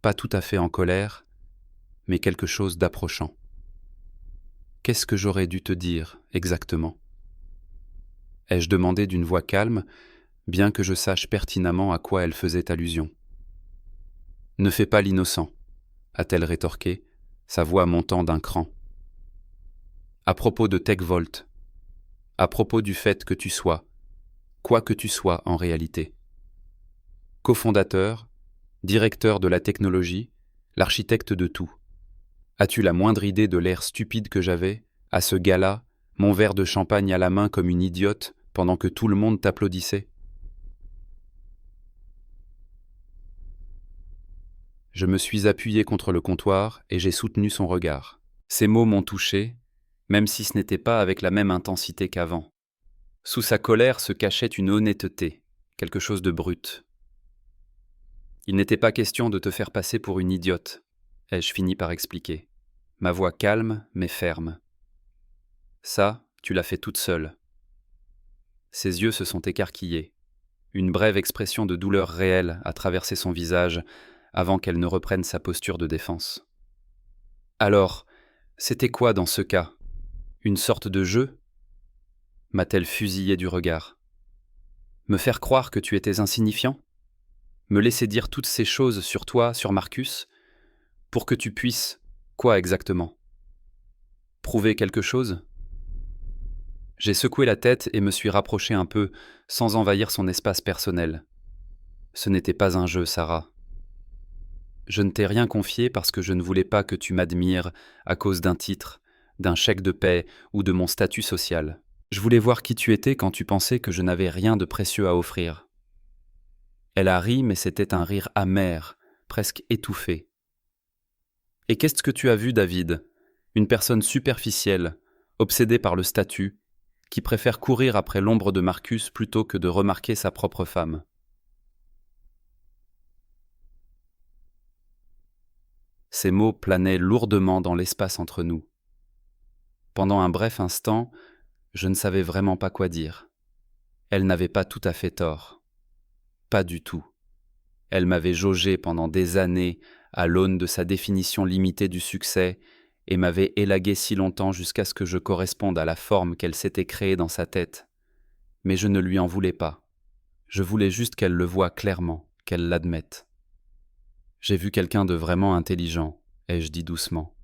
Pas tout à fait en colère, mais quelque chose d'approchant. Qu'est-ce que j'aurais dû te dire, exactement ? Ai-je demandé d'une voix calme, bien que je sache pertinemment à quoi elle faisait allusion. Ne fais pas l'innocent, a-t-elle rétorqué, sa voix montant d'un cran. À propos de TechVolt, à propos du fait que tu sois, quoi que tu sois en réalité. Cofondateur, directeur de la technologie, l'architecte de tout. As-tu la moindre idée de l'air stupide que j'avais, à ce gala, mon verre de champagne à la main comme une idiote, pendant que tout le monde t'applaudissait ? Je me suis appuyé contre le comptoir et j'ai soutenu son regard. Ces mots m'ont touché, même si ce n'était pas avec la même intensité qu'avant. Sous sa colère se cachait une honnêteté, quelque chose de brut. Il n'était pas question de te faire passer pour une idiote, ai-je fini par expliquer. Ma voix calme mais ferme. Ça, tu l'as fait toute seule. Ses yeux se sont écarquillés. Une brève expression de douleur réelle a traversé son visage avant qu'elle ne reprenne sa posture de défense. Alors, c'était quoi dans ce cas ? Une sorte de jeu ? M'a-t-elle fusillé du regard. Me faire croire que tu étais insignifiant ? Me laisser dire toutes ces choses sur toi, sur Marcus ? Pour que tu puisses, quoi exactement ? Prouver quelque chose ? J'ai secoué la tête et me suis rapproché un peu, sans envahir son espace personnel. Ce n'était pas un jeu, Sarah. Je ne t'ai rien confié parce que je ne voulais pas que tu m'admires à cause d'un titre, d'un chèque de paie ou de mon statut social. Je voulais voir qui tu étais quand tu pensais que je n'avais rien de précieux à offrir. Elle a ri, mais c'était un rire amer, presque étouffé. Et qu'est-ce que tu as vu, David ? Une personne superficielle, obsédée par le statut, qui préfère courir après l'ombre de Marcus plutôt que de remarquer sa propre femme. Ces mots planaient lourdement dans l'espace entre nous. Pendant un bref instant, je ne savais vraiment pas quoi dire. Elle n'avait pas tout à fait tort. Pas du tout. Elle m'avait jaugé pendant des années à l'aune de sa définition limitée du succès et m'avait élagué si longtemps jusqu'à ce que je corresponde à la forme qu'elle s'était créée dans sa tête. Mais je ne lui en voulais pas. Je voulais juste qu'elle le voie clairement, qu'elle l'admette. J'ai vu quelqu'un de vraiment intelligent, ai-je dit doucement.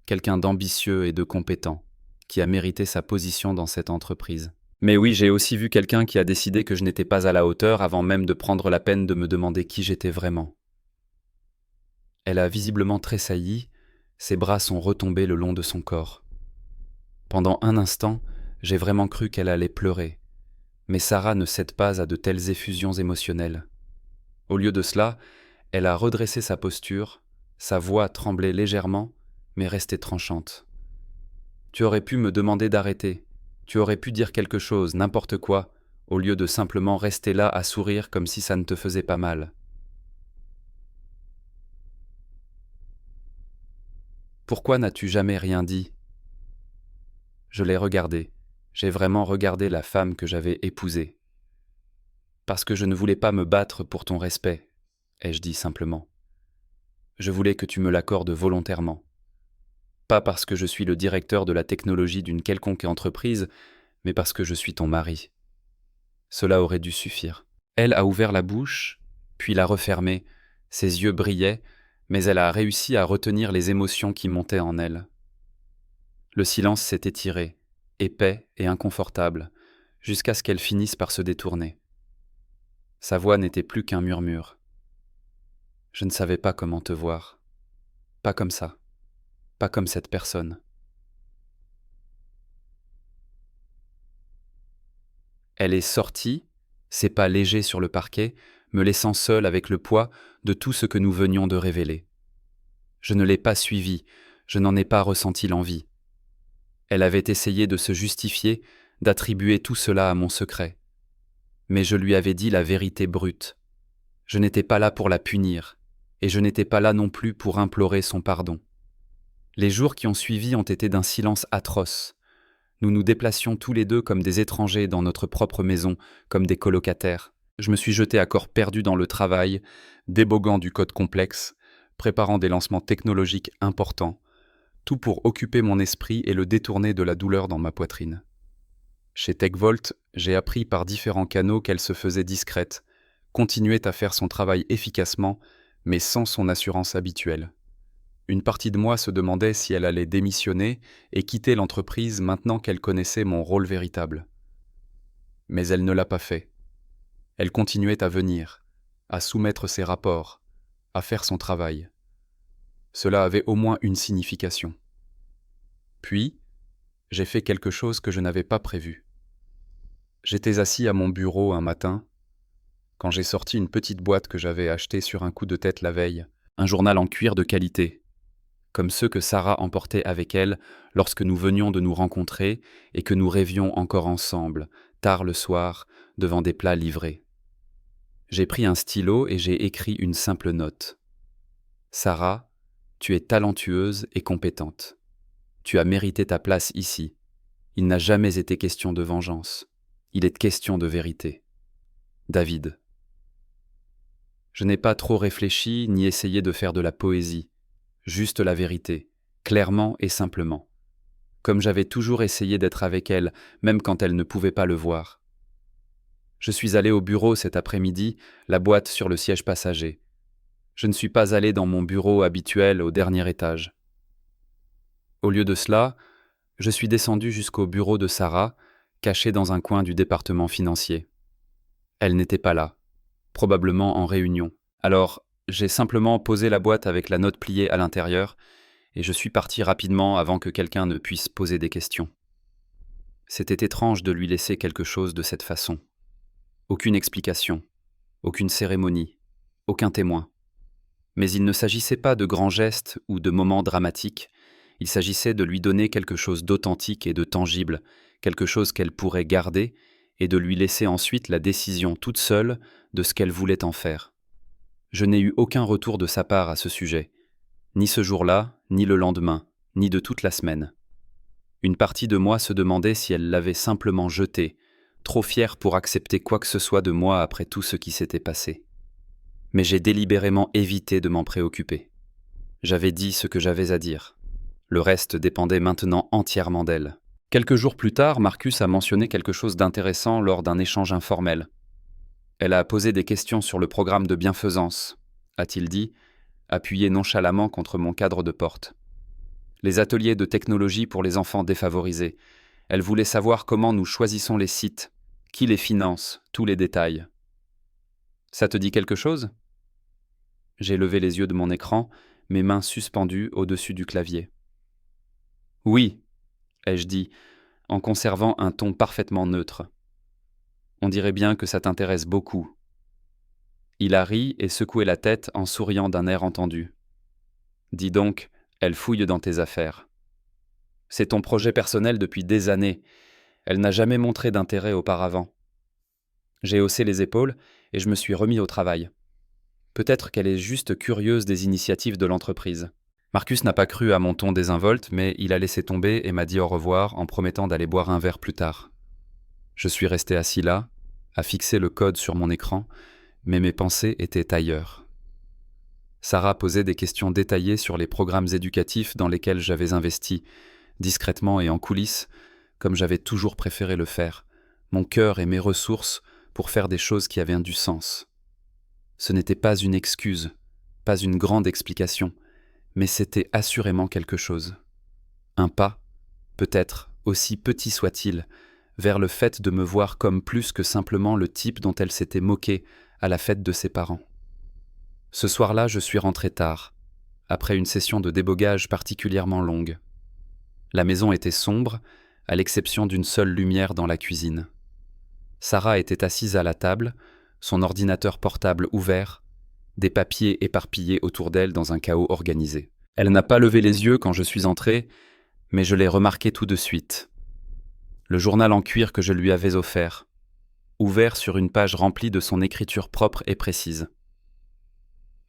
Quelqu'un d'ambitieux et de compétent, qui a mérité sa position dans cette entreprise. Mais oui, j'ai aussi vu quelqu'un qui a décidé que je n'étais pas à la hauteur avant même de prendre la peine de me demander qui j'étais vraiment. Elle a visiblement tressailli, ses bras sont retombés le long de son corps. Pendant un instant, j'ai vraiment cru qu'elle allait pleurer, mais Sarah ne cède pas à de telles effusions émotionnelles. Au lieu de cela, elle a redressé sa posture, Sa voix tremblait légèrement, mais restait tranchante. Tu aurais pu me demander d'arrêter. Tu aurais pu dire quelque chose, n'importe quoi, au lieu de simplement rester là à sourire comme si ça ne te faisait pas mal. Pourquoi n'as-tu jamais rien dit ? Je l'ai regardée. J'ai vraiment regardé la femme que j'avais épousée. Parce que je ne voulais pas me battre pour ton respect, ai-je dit simplement. Je voulais que tu me l'accordes volontairement. Pas parce que je suis le directeur de la technologie d'une quelconque entreprise, mais parce que je suis ton mari. Cela aurait dû suffire. Elle a ouvert la bouche, puis l'a refermée. Ses yeux brillaient, mais elle a réussi à retenir les émotions qui montaient en elle. Le silence s'est étiré, épais et inconfortable, jusqu'à ce qu'elle finisse par se détourner. Sa voix n'était plus qu'un murmure. Je ne savais pas comment te voir. Pas comme ça. Pas comme cette personne. Elle est sortie, ses pas légers sur le parquet, me laissant seul avec le poids de tout ce que nous venions de révéler. Je ne l'ai pas suivie, je n'en ai pas ressenti l'envie. Elle avait essayé de se justifier, d'attribuer tout cela à mon secret. Mais je lui avais dit la vérité brute. Je n'étais pas là pour la punir, et je n'étais pas là non plus pour implorer son pardon. Les jours qui ont suivi ont été d'un silence atroce. Nous nous déplacions tous les deux comme des étrangers dans notre propre maison, comme des colocataires. Je me suis jeté à corps perdu dans le travail, déboguant du code complexe, préparant des lancements technologiques importants, tout pour occuper mon esprit et le détourner de la douleur dans ma poitrine. Chez TechVolt, j'ai appris par différents canaux qu'elle se faisait discrète, continuait à faire son travail efficacement, mais sans son assurance habituelle. Une partie de moi se demandait si elle allait démissionner et quitter l'entreprise maintenant qu'elle connaissait mon rôle véritable. Mais elle ne l'a pas fait. Elle continuait à venir, à soumettre ses rapports, à faire son travail. Cela avait au moins une signification. Puis, j'ai fait quelque chose que je n'avais pas prévu. J'étais assis à mon bureau un matin, quand j'ai sorti une petite boîte que j'avais achetée sur un coup de tête la veille, un journal en cuir de qualité, comme ceux que Sarah emportait avec elle lorsque nous venions de nous rencontrer et que nous rêvions encore ensemble, tard le soir, devant des plats livrés. J'ai pris un stylo et j'ai écrit une simple note. Sarah, tu es talentueuse et compétente. Tu as mérité ta place ici. Il n'a jamais été question de vengeance. Il est question de vérité. David. Je n'ai pas trop réfléchi ni essayé de faire de la poésie. Juste la vérité, clairement et simplement. Comme j'avais toujours essayé d'être avec elle, même quand elle ne pouvait pas le voir. Je suis allé au bureau cet après-midi, la boîte sur le siège passager. Je ne suis pas allé dans mon bureau habituel au dernier étage. Au lieu de cela, je suis descendu jusqu'au bureau de Sarah, caché dans un coin du département financier. Elle n'était pas là, probablement en réunion. Alors, j'ai simplement posé la boîte avec la note pliée à l'intérieur et je suis parti rapidement avant que quelqu'un ne puisse poser des questions. C'était étrange de lui laisser quelque chose de cette façon. Aucune explication, aucune cérémonie, aucun témoin. Mais il ne s'agissait pas de grands gestes ou de moments dramatiques, il s'agissait de lui donner quelque chose d'authentique et de tangible, quelque chose qu'elle pourrait garder et de lui laisser ensuite la décision toute seule de ce qu'elle voulait en faire. Je n'ai eu aucun retour de sa part à ce sujet, ni ce jour-là, ni le lendemain, ni de toute la semaine. Une partie de moi se demandait si elle l'avait simplement jeté, trop fière pour accepter quoi que ce soit de moi après tout ce qui s'était passé. Mais j'ai délibérément évité de m'en préoccuper. J'avais dit ce que j'avais à dire. Le reste dépendait maintenant entièrement d'elle. Quelques jours plus tard, Marcus a mentionné quelque chose d'intéressant lors d'un échange informel. Elle a posé des questions sur le programme de bienfaisance, a-t-il dit, appuyé nonchalamment contre mon cadre de porte. Les ateliers de technologie pour les enfants défavorisés. Elle voulait savoir comment nous choisissons les sites, qui les finance, tous les détails. Ça te dit quelque chose ? J'ai levé les yeux de mon écran, mes mains suspendues au-dessus du clavier. Oui, ai-je dit, en conservant un ton parfaitement neutre. On dirait bien que ça t'intéresse beaucoup. Il a ri et secoué la tête en souriant d'un air entendu. Dis donc, elle fouille dans tes affaires. C'est ton projet personnel depuis des années. Elle n'a jamais montré d'intérêt auparavant. J'ai haussé les épaules et je me suis remis au travail. Peut-être qu'elle est juste curieuse des initiatives de l'entreprise. Marcus n'a pas cru à mon ton désinvolte, mais il a laissé tomber et m'a dit au revoir en promettant d'aller boire un verre plus tard. Je suis resté assis là, à fixer le code sur mon écran, mais mes pensées étaient ailleurs. Sarah posait des questions détaillées sur les programmes éducatifs dans lesquels j'avais investi, discrètement et en coulisses, comme j'avais toujours préféré le faire, mon cœur et mes ressources pour faire des choses qui avaient du sens. Ce n'était pas une excuse, pas une grande explication, mais c'était assurément quelque chose. Un pas, peut-être, aussi petit soit-il, vers le fait de me voir comme plus que simplement le type dont elle s'était moquée à la fête de ses parents. Ce soir-là, je suis rentré tard, après une session de débogage particulièrement longue. La maison était sombre, à l'exception d'une seule lumière dans la cuisine. Sarah était assise à la table, son ordinateur portable ouvert, des papiers éparpillés autour d'elle dans un chaos organisé. Elle n'a pas levé les yeux quand je suis entré, mais je l'ai remarqué tout de suite. Le journal en cuir que je lui avais offert, ouvert sur une page remplie de son écriture propre et précise.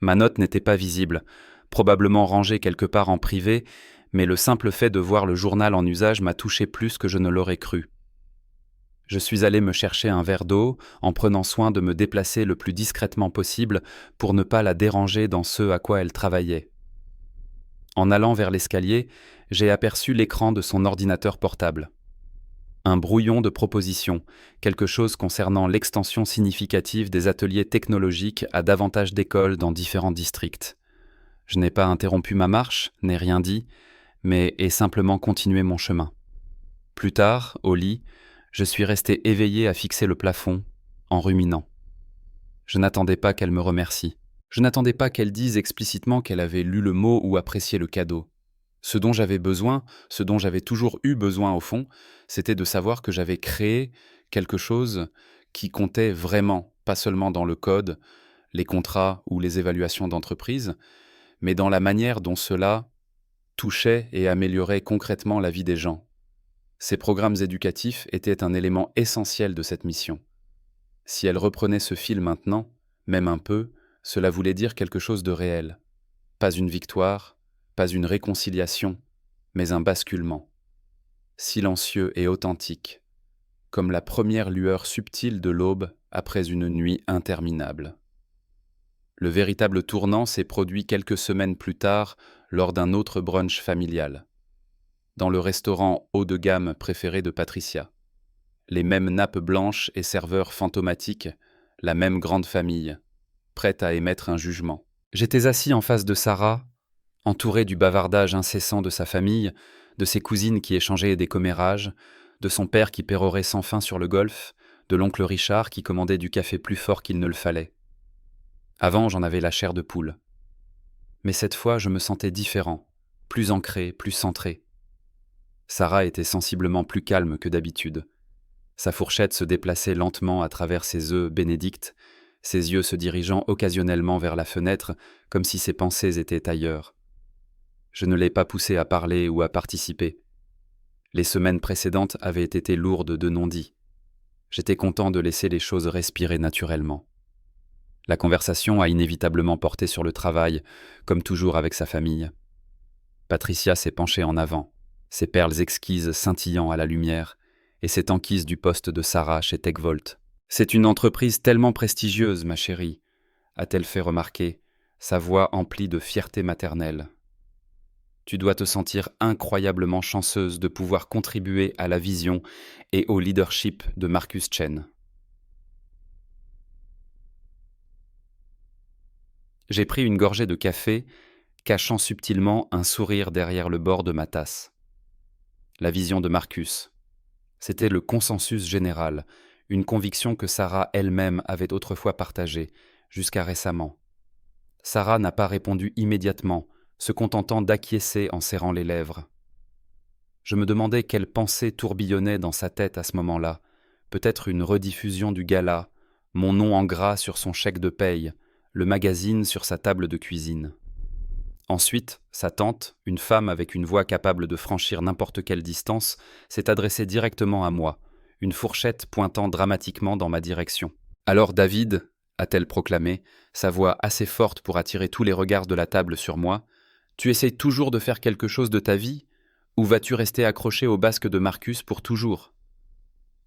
Ma note n'était pas visible, probablement rangée quelque part en privé, mais le simple fait de voir le journal en usage m'a touché plus que je ne l'aurais cru. Je suis allé me chercher un verre d'eau, en prenant soin de me déplacer le plus discrètement possible pour ne pas la déranger dans ce à quoi elle travaillait. En allant vers l'escalier, j'ai aperçu l'écran de son ordinateur portable. Un brouillon de propositions, quelque chose concernant l'extension significative des ateliers technologiques à davantage d'écoles dans différents districts. Je n'ai pas interrompu ma marche, n'ai rien dit, mais ai simplement continué mon chemin. Plus tard, au lit, je suis resté éveillé à fixer le plafond, en ruminant. Je n'attendais pas qu'elle me remercie. Je n'attendais pas qu'elle dise explicitement qu'elle avait lu le mot ou apprécié le cadeau. Ce dont j'avais besoin, ce dont j'avais toujours eu besoin au fond, c'était de savoir que j'avais créé quelque chose qui comptait vraiment, pas seulement dans le code, les contrats ou les évaluations d'entreprise, mais dans la manière dont cela touchait et améliorait concrètement la vie des gens. Ces programmes éducatifs étaient un élément essentiel de cette mission. Si elle reprenait ce fil maintenant, même un peu, cela voulait dire quelque chose de réel. Pas une victoire, pas une réconciliation, mais un basculement. Silencieux et authentique, comme la première lueur subtile de l'aube après une nuit interminable. Le véritable tournant s'est produit quelques semaines plus tard lors d'un autre brunch familial, dans le restaurant haut de gamme préféré de Patricia. Les mêmes nappes blanches et serveurs fantomatiques, la même grande famille, prête à émettre un jugement. J'étais assis en face de Sarah, entouré du bavardage incessant de sa famille, de ses cousines qui échangeaient des commérages, de son père qui pérorait sans fin sur le golf, de l'oncle Richard qui commandait du café plus fort qu'il ne le fallait. Avant, j'en avais la chair de poule. Mais cette fois, je me sentais différent, plus ancré, plus centré. Sarah était sensiblement plus calme que d'habitude. Sa fourchette se déplaçait lentement à travers ses œufs bénédicts, ses yeux se dirigeant occasionnellement vers la fenêtre, comme si ses pensées étaient ailleurs. Je ne l'ai pas poussée à parler ou à participer. Les semaines précédentes avaient été lourdes de non-dits. J'étais content de laisser les choses respirer naturellement. La conversation a inévitablement porté sur le travail, comme toujours avec sa famille. Patricia s'est penchée en avant, ses perles exquises scintillant à la lumière, et s'est enquise du poste de Sarah chez TechVolt. « C'est une entreprise tellement prestigieuse, ma chérie », a-t-elle fait remarquer, sa voix emplie de fierté maternelle. Tu dois te sentir incroyablement chanceuse de pouvoir contribuer à la vision et au leadership de Marcus Chen. J'ai pris une gorgée de café, cachant subtilement un sourire derrière le bord de ma tasse. La vision de Marcus. C'était le consensus général, une conviction que Sarah elle-même avait autrefois partagée, jusqu'à récemment. Sarah n'a pas répondu immédiatement, se contentant d'acquiescer en serrant les lèvres. Je me demandais quelle pensée tourbillonnait dans sa tête à ce moment-là, peut-être une rediffusion du gala, mon nom en gras sur son chèque de paye, le magazine sur sa table de cuisine. Ensuite, sa tante, une femme avec une voix capable de franchir n'importe quelle distance, s'est adressée directement à moi, une fourchette pointant dramatiquement dans ma direction. Alors David, a-t-elle proclamé, sa voix assez forte pour attirer tous les regards de la table sur moi, tu essayes toujours de faire quelque chose de ta vie, ou vas-tu rester accroché au basque de Marcus pour toujours ?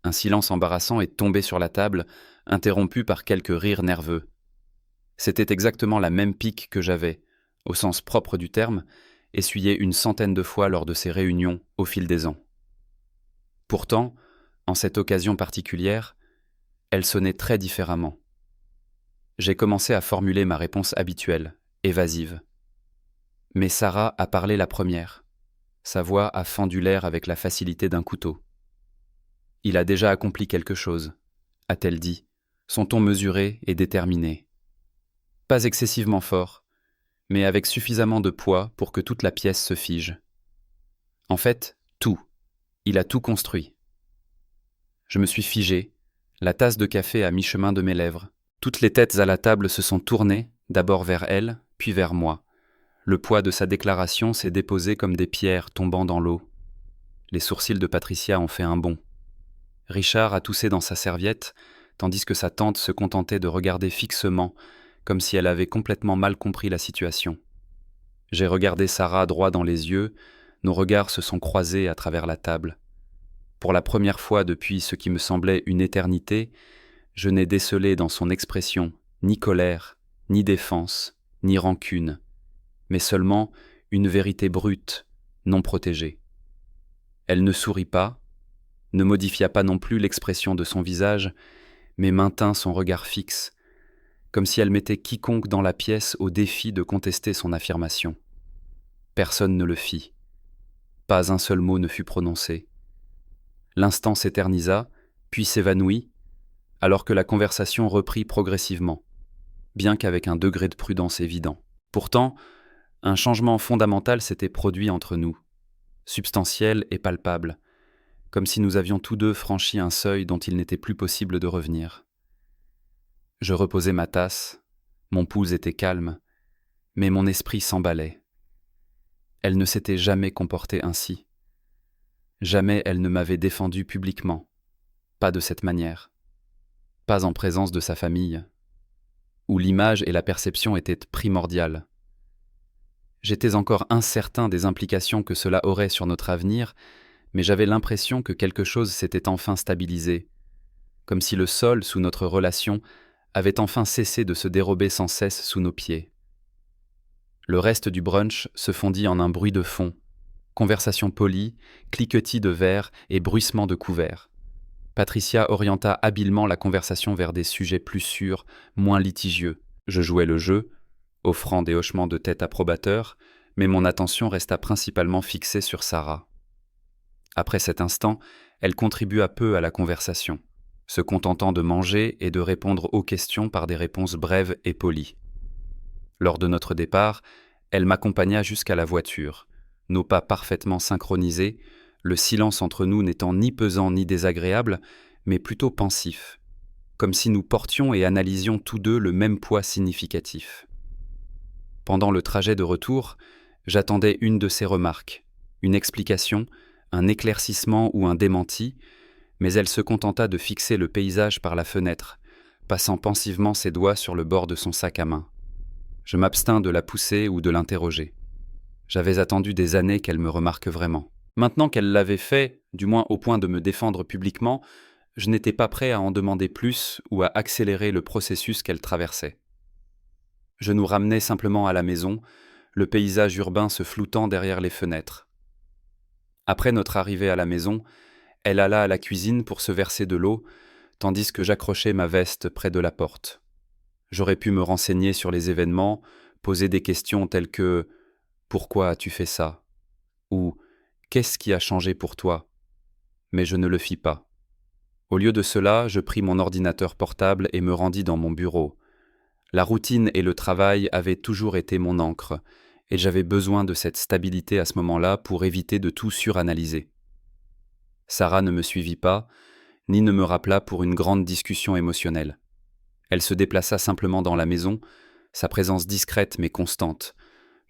Un silence embarrassant est tombé sur la table, interrompu par quelques rires nerveux. C'était exactement la même pique que j'avais, au sens propre du terme, essuyée une centaine de fois lors de ces réunions au fil des ans. Pourtant, en cette occasion particulière, elle sonnait très différemment. J'ai commencé à formuler ma réponse habituelle, évasive. Mais Sarah a parlé la première. Sa voix a fendu l'air avec la facilité d'un couteau. « Il a déjà accompli quelque chose », a-t-elle dit, son ton mesuré et déterminé. Pas excessivement fort, mais avec suffisamment de poids pour que toute la pièce se fige. En fait, tout. Il a tout construit. Je me suis figé, la tasse de café à mi-chemin de mes lèvres. Toutes les têtes à la table se sont tournées, d'abord vers elle, puis vers moi. Le poids de sa déclaration s'est déposé comme des pierres tombant dans l'eau. Les sourcils de Patricia ont fait un bond. Richard a toussé dans sa serviette, tandis que sa tante se contentait de regarder fixement, comme si elle avait complètement mal compris la situation. J'ai regardé Sarah droit dans les yeux, nos regards se sont croisés à travers la table. Pour la première fois depuis ce qui me semblait une éternité, je n'ai décelé dans son expression ni colère, ni défense, ni rancune, mais seulement une vérité brute, non protégée. Elle ne sourit pas, ne modifia pas non plus l'expression de son visage, mais maintint son regard fixe, comme si elle mettait quiconque dans la pièce au défi de contester son affirmation. Personne ne le fit. Pas un seul mot ne fut prononcé. L'instant s'éternisa, puis s'évanouit, alors que la conversation reprit progressivement, bien qu'avec un degré de prudence évident. Pourtant, un changement fondamental s'était produit entre nous, substantiel et palpable, comme si nous avions tous deux franchi un seuil dont il n'était plus possible de revenir. Je reposais ma tasse, mon pouls était calme, mais mon esprit s'emballait. Elle ne s'était jamais comportée ainsi. Jamais elle ne m'avait défendu publiquement, pas de cette manière, pas en présence de sa famille, où l'image et la perception étaient primordiales. J'étais encore incertain des implications que cela aurait sur notre avenir, mais j'avais l'impression que quelque chose s'était enfin stabilisé, comme si le sol sous notre relation avait enfin cessé de se dérober sans cesse sous nos pieds. Le reste du brunch se fondit en un bruit de fond, conversation polie, cliquetis de verres et bruissement de couverts. Patricia orienta habilement la conversation vers des sujets plus sûrs, moins litigieux. Je jouais le jeu, offrant des hochements de tête approbateurs, mais mon attention resta principalement fixée sur Sarah. Après cet instant, elle contribua peu à la conversation, se contentant de manger et de répondre aux questions par des réponses brèves et polies. Lors de notre départ, elle m'accompagna jusqu'à la voiture, nos pas parfaitement synchronisés, le silence entre nous n'étant ni pesant ni désagréable, mais plutôt pensif, comme si nous portions et analysions tous deux le même poids significatif. Pendant le trajet de retour, j'attendais une de ses remarques, une explication, un éclaircissement ou un démenti, mais elle se contenta de fixer le paysage par la fenêtre, passant pensivement ses doigts sur le bord de son sac à main. Je m'abstins de la pousser ou de l'interroger. J'avais attendu des années qu'elle me remarque vraiment. Maintenant qu'elle l'avait fait, du moins au point de me défendre publiquement, je n'étais pas prêt à en demander plus ou à accélérer le processus qu'elle traversait. Je nous ramenai simplement à la maison, le paysage urbain se floutant derrière les fenêtres. Après notre arrivée à la maison, elle alla à la cuisine pour se verser de l'eau, tandis que j'accrochais ma veste près de la porte. J'aurais pu me renseigner sur les événements, poser des questions telles que « Pourquoi as-tu fait ça ?» ou « Qu'est-ce qui a changé pour toi ?» Mais je ne le fis pas. Au lieu de cela, je pris mon ordinateur portable et me rendis dans mon bureau. La routine et le travail avaient toujours été mon encre, et j'avais besoin de cette stabilité à ce moment-là pour éviter de tout suranalyser. Sarah ne me suivit pas, ni ne me rappela pour une grande discussion émotionnelle. Elle se déplaça simplement dans la maison, sa présence discrète mais constante,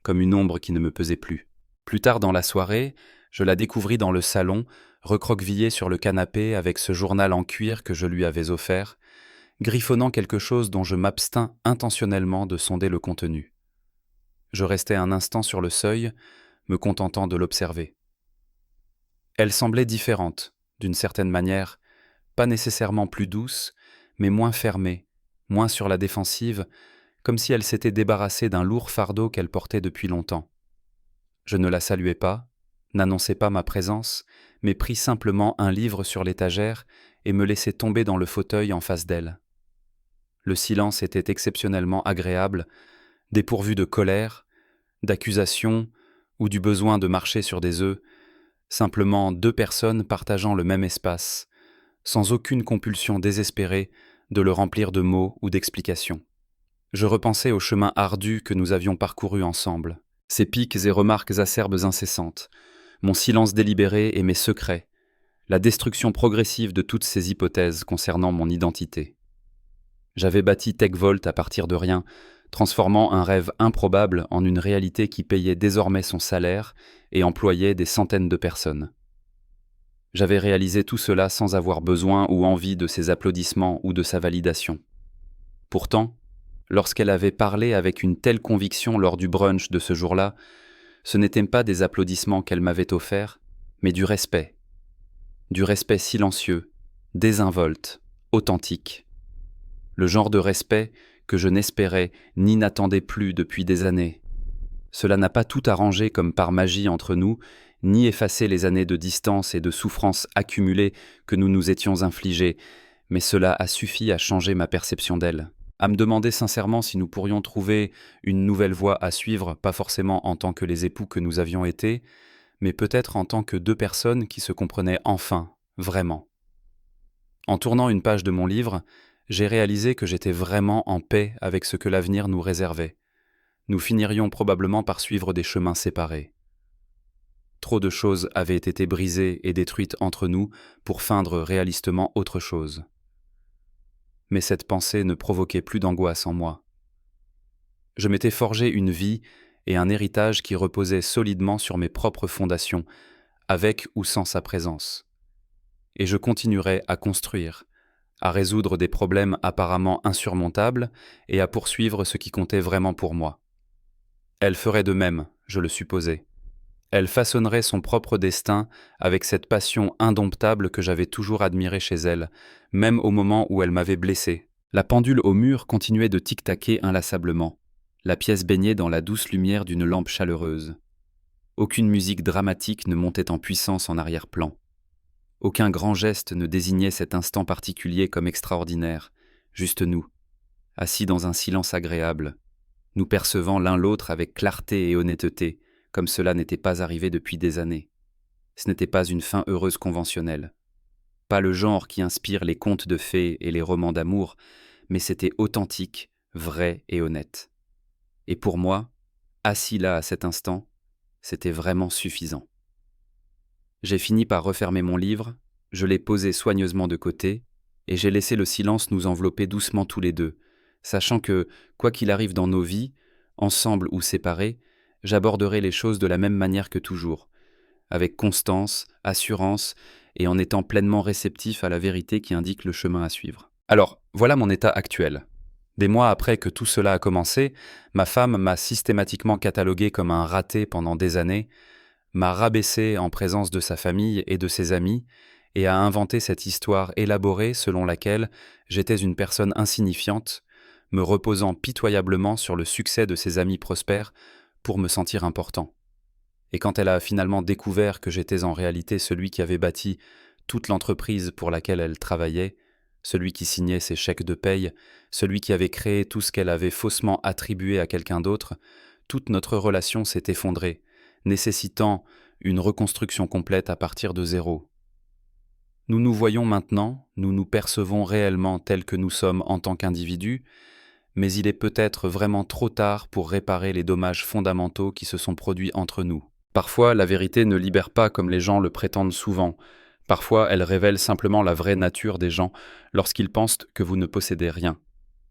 comme une ombre qui ne me pesait plus. Plus tard dans la soirée, je la découvris dans le salon, recroquevillée sur le canapé avec ce journal en cuir que je lui avais offert, griffonnant quelque chose dont je m'abstins intentionnellement de sonder le contenu. Je restai un instant sur le seuil, me contentant de l'observer. Elle semblait différente, d'une certaine manière, pas nécessairement plus douce, mais moins fermée, moins sur la défensive, comme si elle s'était débarrassée d'un lourd fardeau qu'elle portait depuis longtemps. Je ne la saluai pas, n'annonçai pas ma présence, mais pris simplement un livre sur l'étagère et me laissai tomber dans le fauteuil en face d'elle. Le silence était exceptionnellement agréable, dépourvu de colère, d'accusation ou du besoin de marcher sur des œufs, simplement deux personnes partageant le même espace, sans aucune compulsion désespérée de le remplir de mots ou d'explications. Je repensais au chemin ardu que nous avions parcouru ensemble, ses piques et remarques acerbes incessantes, mon silence délibéré et mes secrets, la destruction progressive de toutes ces hypothèses concernant mon identité. J'avais bâti TechVolt à partir de rien, transformant un rêve improbable en une réalité qui payait désormais son salaire et employait des centaines de personnes. J'avais réalisé tout cela sans avoir besoin ou envie de ses applaudissements ou de sa validation. Pourtant, lorsqu'elle avait parlé avec une telle conviction lors du brunch de ce jour-là, ce n'étaient pas des applaudissements qu'elle m'avait offerts, mais du respect silencieux, désinvolte, authentique. Le genre de respect que je n'espérais ni n'attendais plus depuis des années. Cela n'a pas tout arrangé comme par magie entre nous, ni effacé les années de distance et de souffrance accumulées que nous nous étions infligées, mais cela a suffi à changer ma perception d'elle, à me demander sincèrement si nous pourrions trouver une nouvelle voie à suivre, pas forcément en tant que les époux que nous avions été, mais peut-être en tant que deux personnes qui se comprenaient enfin, vraiment. En tournant une page de mon livre, j'ai réalisé que j'étais vraiment en paix avec ce que l'avenir nous réservait. Nous finirions probablement par suivre des chemins séparés. Trop de choses avaient été brisées et détruites entre nous pour feindre réalistement autre chose. Mais cette pensée ne provoquait plus d'angoisse en moi. Je m'étais forgé une vie et un héritage qui reposaient solidement sur mes propres fondations, avec ou sans sa présence. Et je continuerai à construire, à résoudre des problèmes apparemment insurmontables et à poursuivre ce qui comptait vraiment pour moi. Elle ferait de même, je le supposais. Elle façonnerait son propre destin avec cette passion indomptable que j'avais toujours admirée chez elle, même au moment où elle m'avait blessé. La pendule au mur continuait de tic-taquer inlassablement, la pièce baignée dans la douce lumière d'une lampe chaleureuse. Aucune musique dramatique ne montait en puissance en arrière-plan. Aucun grand geste ne désignait cet instant particulier comme extraordinaire, juste nous, assis dans un silence agréable, nous percevant l'un l'autre avec clarté et honnêteté, comme cela n'était pas arrivé depuis des années. Ce n'était pas une fin heureuse conventionnelle. Pas le genre qui inspire les contes de fées et les romans d'amour, mais c'était authentique, vrai et honnête. Et pour moi, assis là à cet instant, c'était vraiment suffisant. J'ai fini par refermer mon livre, je l'ai posé soigneusement de côté, et j'ai laissé le silence nous envelopper doucement tous les deux, sachant que, quoi qu'il arrive dans nos vies, ensemble ou séparés, j'aborderai les choses de la même manière que toujours, avec constance, assurance et en étant pleinement réceptif à la vérité qui indique le chemin à suivre. Alors, voilà mon état actuel. Des mois après que tout cela a commencé, ma femme m'a systématiquement catalogué comme un raté pendant des années, m'a rabaissé en présence de sa famille et de ses amis, et a inventé cette histoire élaborée selon laquelle j'étais une personne insignifiante, me reposant pitoyablement sur le succès de ses amis prospères pour me sentir important. Et quand elle a finalement découvert que j'étais en réalité celui qui avait bâti toute l'entreprise pour laquelle elle travaillait, celui qui signait ses chèques de paye, celui qui avait créé tout ce qu'elle avait faussement attribué à quelqu'un d'autre, toute notre relation s'est effondrée, nécessitant une reconstruction complète à partir de zéro. Nous nous voyons maintenant, nous nous percevons réellement tels que nous sommes en tant qu'individus, mais il est peut-être vraiment trop tard pour réparer les dommages fondamentaux qui se sont produits entre nous. Parfois, la vérité ne libère pas comme les gens le prétendent souvent. Parfois, elle révèle simplement la vraie nature des gens lorsqu'ils pensent que vous ne possédez rien,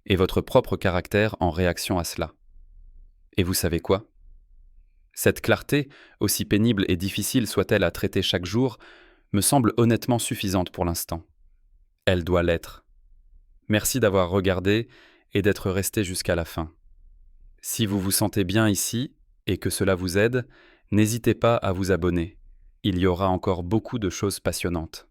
et votre propre caractère en réaction à cela. Et vous savez quoi ? Cette clarté, aussi pénible et difficile soit-elle à traiter chaque jour, me semble honnêtement suffisante pour l'instant. Elle doit l'être. Merci d'avoir regardé et d'être resté jusqu'à la fin. Si vous vous sentez bien ici et que cela vous aide, n'hésitez pas à vous abonner. Il y aura encore beaucoup de choses passionnantes.